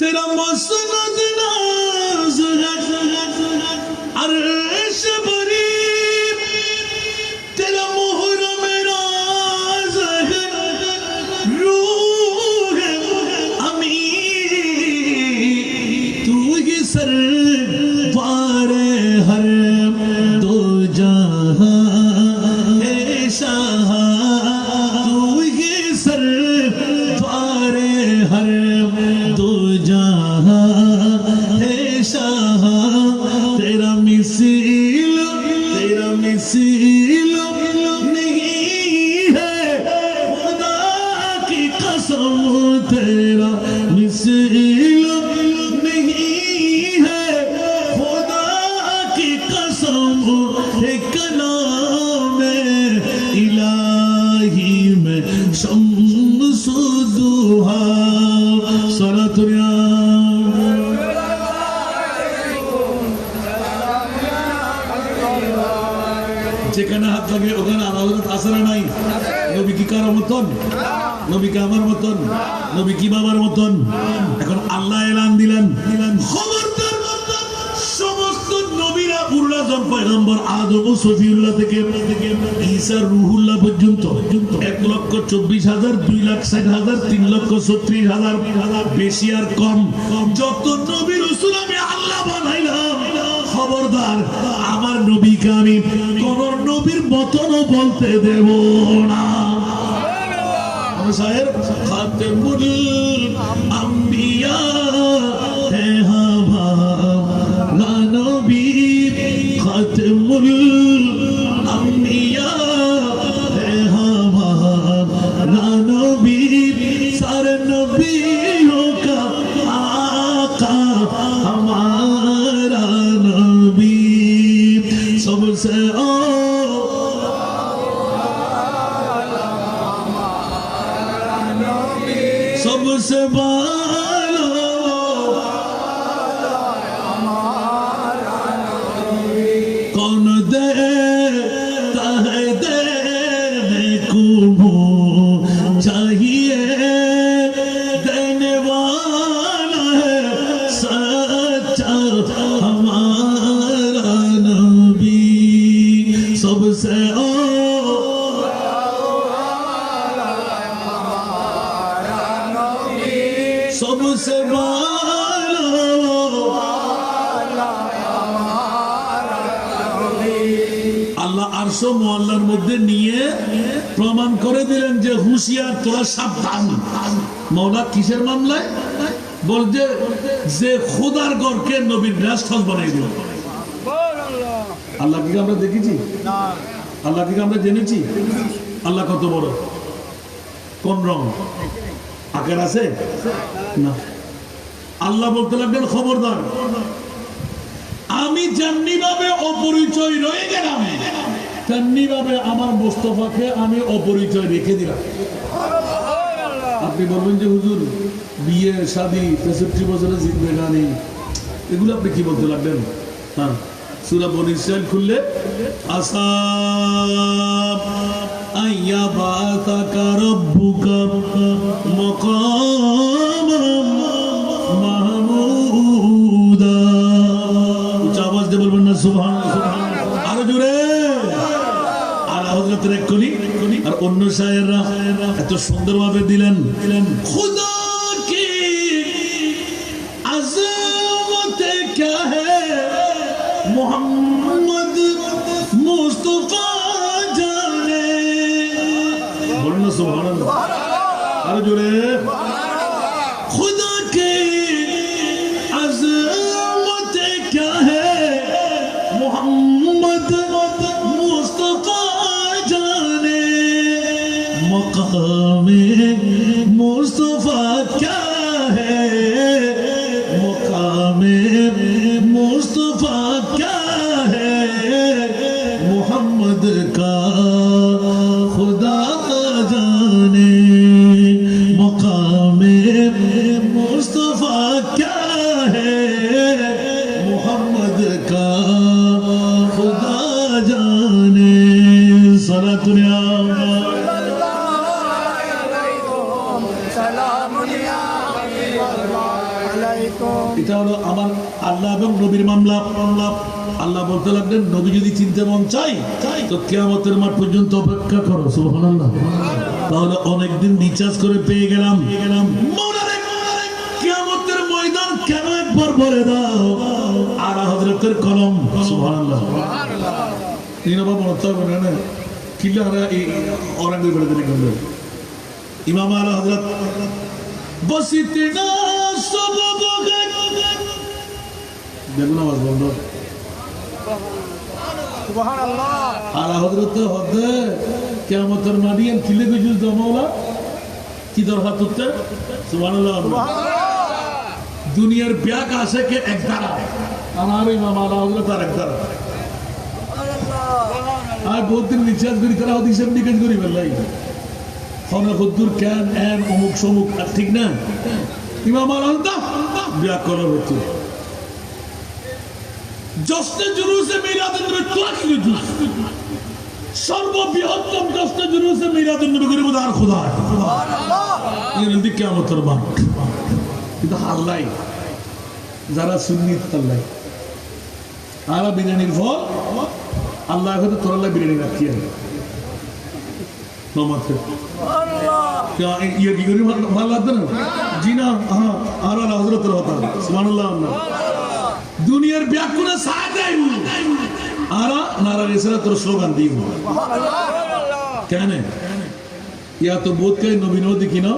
तेरा मसनद नाज है अर्श बरी तेरा मुहर्रम राज है रूह अमी तू ही सरवारे हर दो जहां है शाह तू ही सरवारे हर दो जहां है शाह तेरा मिसील नहीं है खुदा की कसम तेरा मिसील नहीं है खुदा যেখানে হাত লাগে ওখানে আল্লাহ হযরত আছে না নাই? নবী কি কারো মতন? নবী কি আমার মতন? নবী কি বাবার মতন? এখন আল্লাহ এলান দিলেন, খবরদার সমস্ত নবীরা উল্লাজন পয়গম্বর আদম ও সফিউল্লাহ থেকে ঈসা রুহুল্লাহ পর্যন্ত 1,24,000, 2,60,000, 3,36,000, বেশি আর কম যত নবী রাসূল আমি আল্লাহ বানাইলাম, খবরদার আমার নবীকে আমি কোন নবীর মতনও বলতে দেব না। শায়ের খাতেমুল আম্বিয়া হে হাওয়া নবী, খাতেমুল আম্বিয়া হে হাওয়া নবী, सारे नबियों का आका हमारा नबी सबसे सबसे बाला कौन देता है देने को चाहिए, देने वाला है सच्चा हमारा नबी सबसे सबसे আল্লাহ আরশ মুআল্লার মধ্যে নিয়ে প্রমাণ করে দিলেন যে হুঁশিয়ার তোরা সাবধান। মওলা কিসের মামলায়? বলছে যে খোদার ঘরকে নবীর রাষ্ট্র বানিয়ে দিল। আল্লাহ কি আমরা দেখেছি? আল্লাহ কি আমরা জেনেছি? আল্লাহ কত বড়, কোন রং আকার আছে না? আল্লাহ বলতে লাগলেন খবরদার আমি যেমনি ভাবে অপরিচয় রয়ে গেলাম তেমনি ভাবে আমার মোস্তফাকে আমি অপরিচয় রেখে দিলাম। আপনি বলবেন যে হুজুর বিয়ে শাদী 63 বছরের জিন্দেগানি এগুলো আপনি কি বলতে লাগলেন? হ্যাঁ, সূরা বনী ইসরাঈল খুললে আসা আইয়া বাতাকা রব্বুকা মাকামান মাহমুদা। উচ্চ আওয়াজ দিয়ে বলবেন না সুবহানাল্লাহ? আরো জোরে। আলা হযরতের এক কলি আর অন্য শায়েররা এত সুন্দরভাবে দিলেন খুদা কি আযমত क्या है मोहम्मद मुस्तफा जाने। बोलना सुभान अल्लाह। अरे जोरे खुदा की अज़मत क्या है मोहम्मद मुस्तफा जाने, मकामे मुस्तफा क्या है, मकामे मुस्तफा क्या है, मोहम्मद का खुदा जाने, मकामे मुस्तफा क्या है, मोहम्मद का खुदा जाने। सलातुन या এটা হলো আমার আল্লাহ এবং নবীর মামলা। আল্লাহ বলতে লাগলেন নবী যদি চিনতে মন চাই তো কিয়ামতের মাঠ পর্যন্ত অপেক্ষা করো। সুবহানাল্লাহ। তাহলে অনেকদিন রিচার্জ করে পেয়ে গেলাম। কিয়ামতের ময়দান কেন একবার বলে দাও। আলা হযরতের কলম। সুবহানাল্লাহ। তিন বাবা মতলব না কিলারা এই অরঙ্গ বলে দিলেন ইমাম আলা হযরত বসিতনা সবব দেখুন আওয়াজ বন্ধ। সুবহানাল্লাহ। আলা হযরত হদে কিয়ামতের মাদিয়ান কিলে গজুজ দো মাওলা কি দরহাত উত্তর। সুবহানাল্লাহ। দুনিয়ার ব্যাগ আসে কে এক ধারা আমার ইমাম আলা হযরত আর এক ধারা। সুবহানাল্লাহ। আর বহুত দিন রিচার্জ করি তারা হাদিসের নিকেশ করি বললাই আমরা কদ্দুর কেন এন অমুক সমুক আর ঠিক না। ইমাম আলা হযরত ব্যাগ করা হচ্ছে जश्न जुलूस मिलाद में तो की जुलूस সর্ববৃহত্তম কষ্ট জুলুসে মিলাদুন নবী করিম আর খোদা এর দিকে কিয়ামতের মাঠ কিন্তু হাল্লাই যারা সুন্নি হাল্লাই আর বিরিয়ানির ফল আল্লাহ হয়তো তোর আল্লাহ বিরিয়ানি রাখি নমাতে क्या ये की करी माल लाते ना जी ना हाँ आरा हजरत रहता सुभानअल्लाह ना दुनियार ब्याकुना साथ है वो आरा नारा रेसरा तो स्लोगन दी वो क्या ने या तो बोध का नबी नो दिखी ना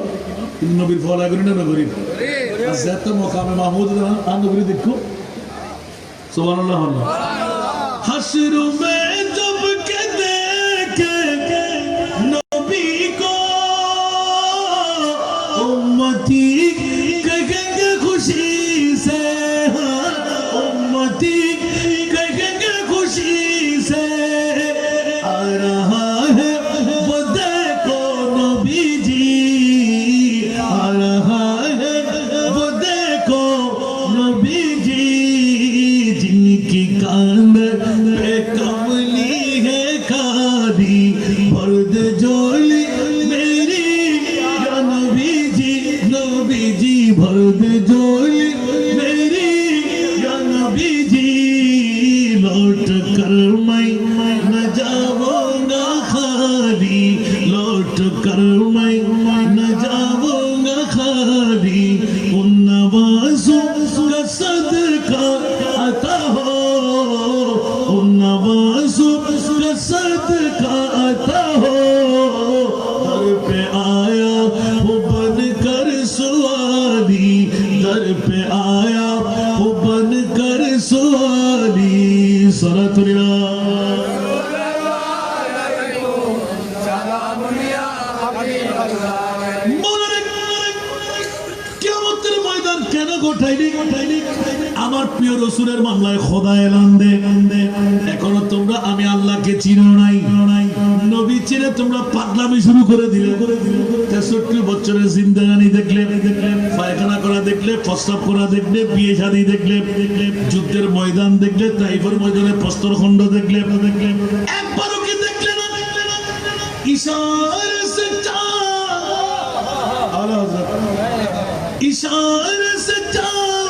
नबी फॉलो करी ना नबी अज़्ज़त मकाम महमूद ना आन नबी देखो सुभानअल्लाह ना हश्र में जब के देखे नबी को उम्मती कहेंगे खुशी से उम्मती कहेंगे खुशी से आ रहा है वो देखो नबी जी आ रहा है वो देखो नबी जी जिनकी कान पे कमली है खादी भर्द जोली मेरी या नबी जी भर्द जोली मेरी या नबी जी लौट कर मैं न जाऊंगा खाली लौट कर मैं न जाऊंगा खाली उन नवाज़ों का सदका अता हो उन नवाज़ों का सदका अता हो दर पे आया वो बन कर सुवाली दर पे आया वो बन कर सुवाली सलातुल्लाह কিয়ামতের ময়দান কেন গোটাইলি আমার প্রিয় রাসূলের মামলায় খোদা এলান দে এখনো তোমরা আমি আল্লাহকে চিনো নাই নবী চিনে তোমরা পাগলামি শুরু করে দিলে 63 বছরের জিন্দেগানি দেখলে পায়খানা করা দেখলে প্রস্রাব করা দেখলে বিয়ে শাদী দেখলে যুদ্ধের ময়দান দেখলে তাইফের ময়দানে প্রস্তরখণ্ড দেখলে একবারও কি দেখলে না ইশারে সে চাঁদ ইশারে সে চাঁদ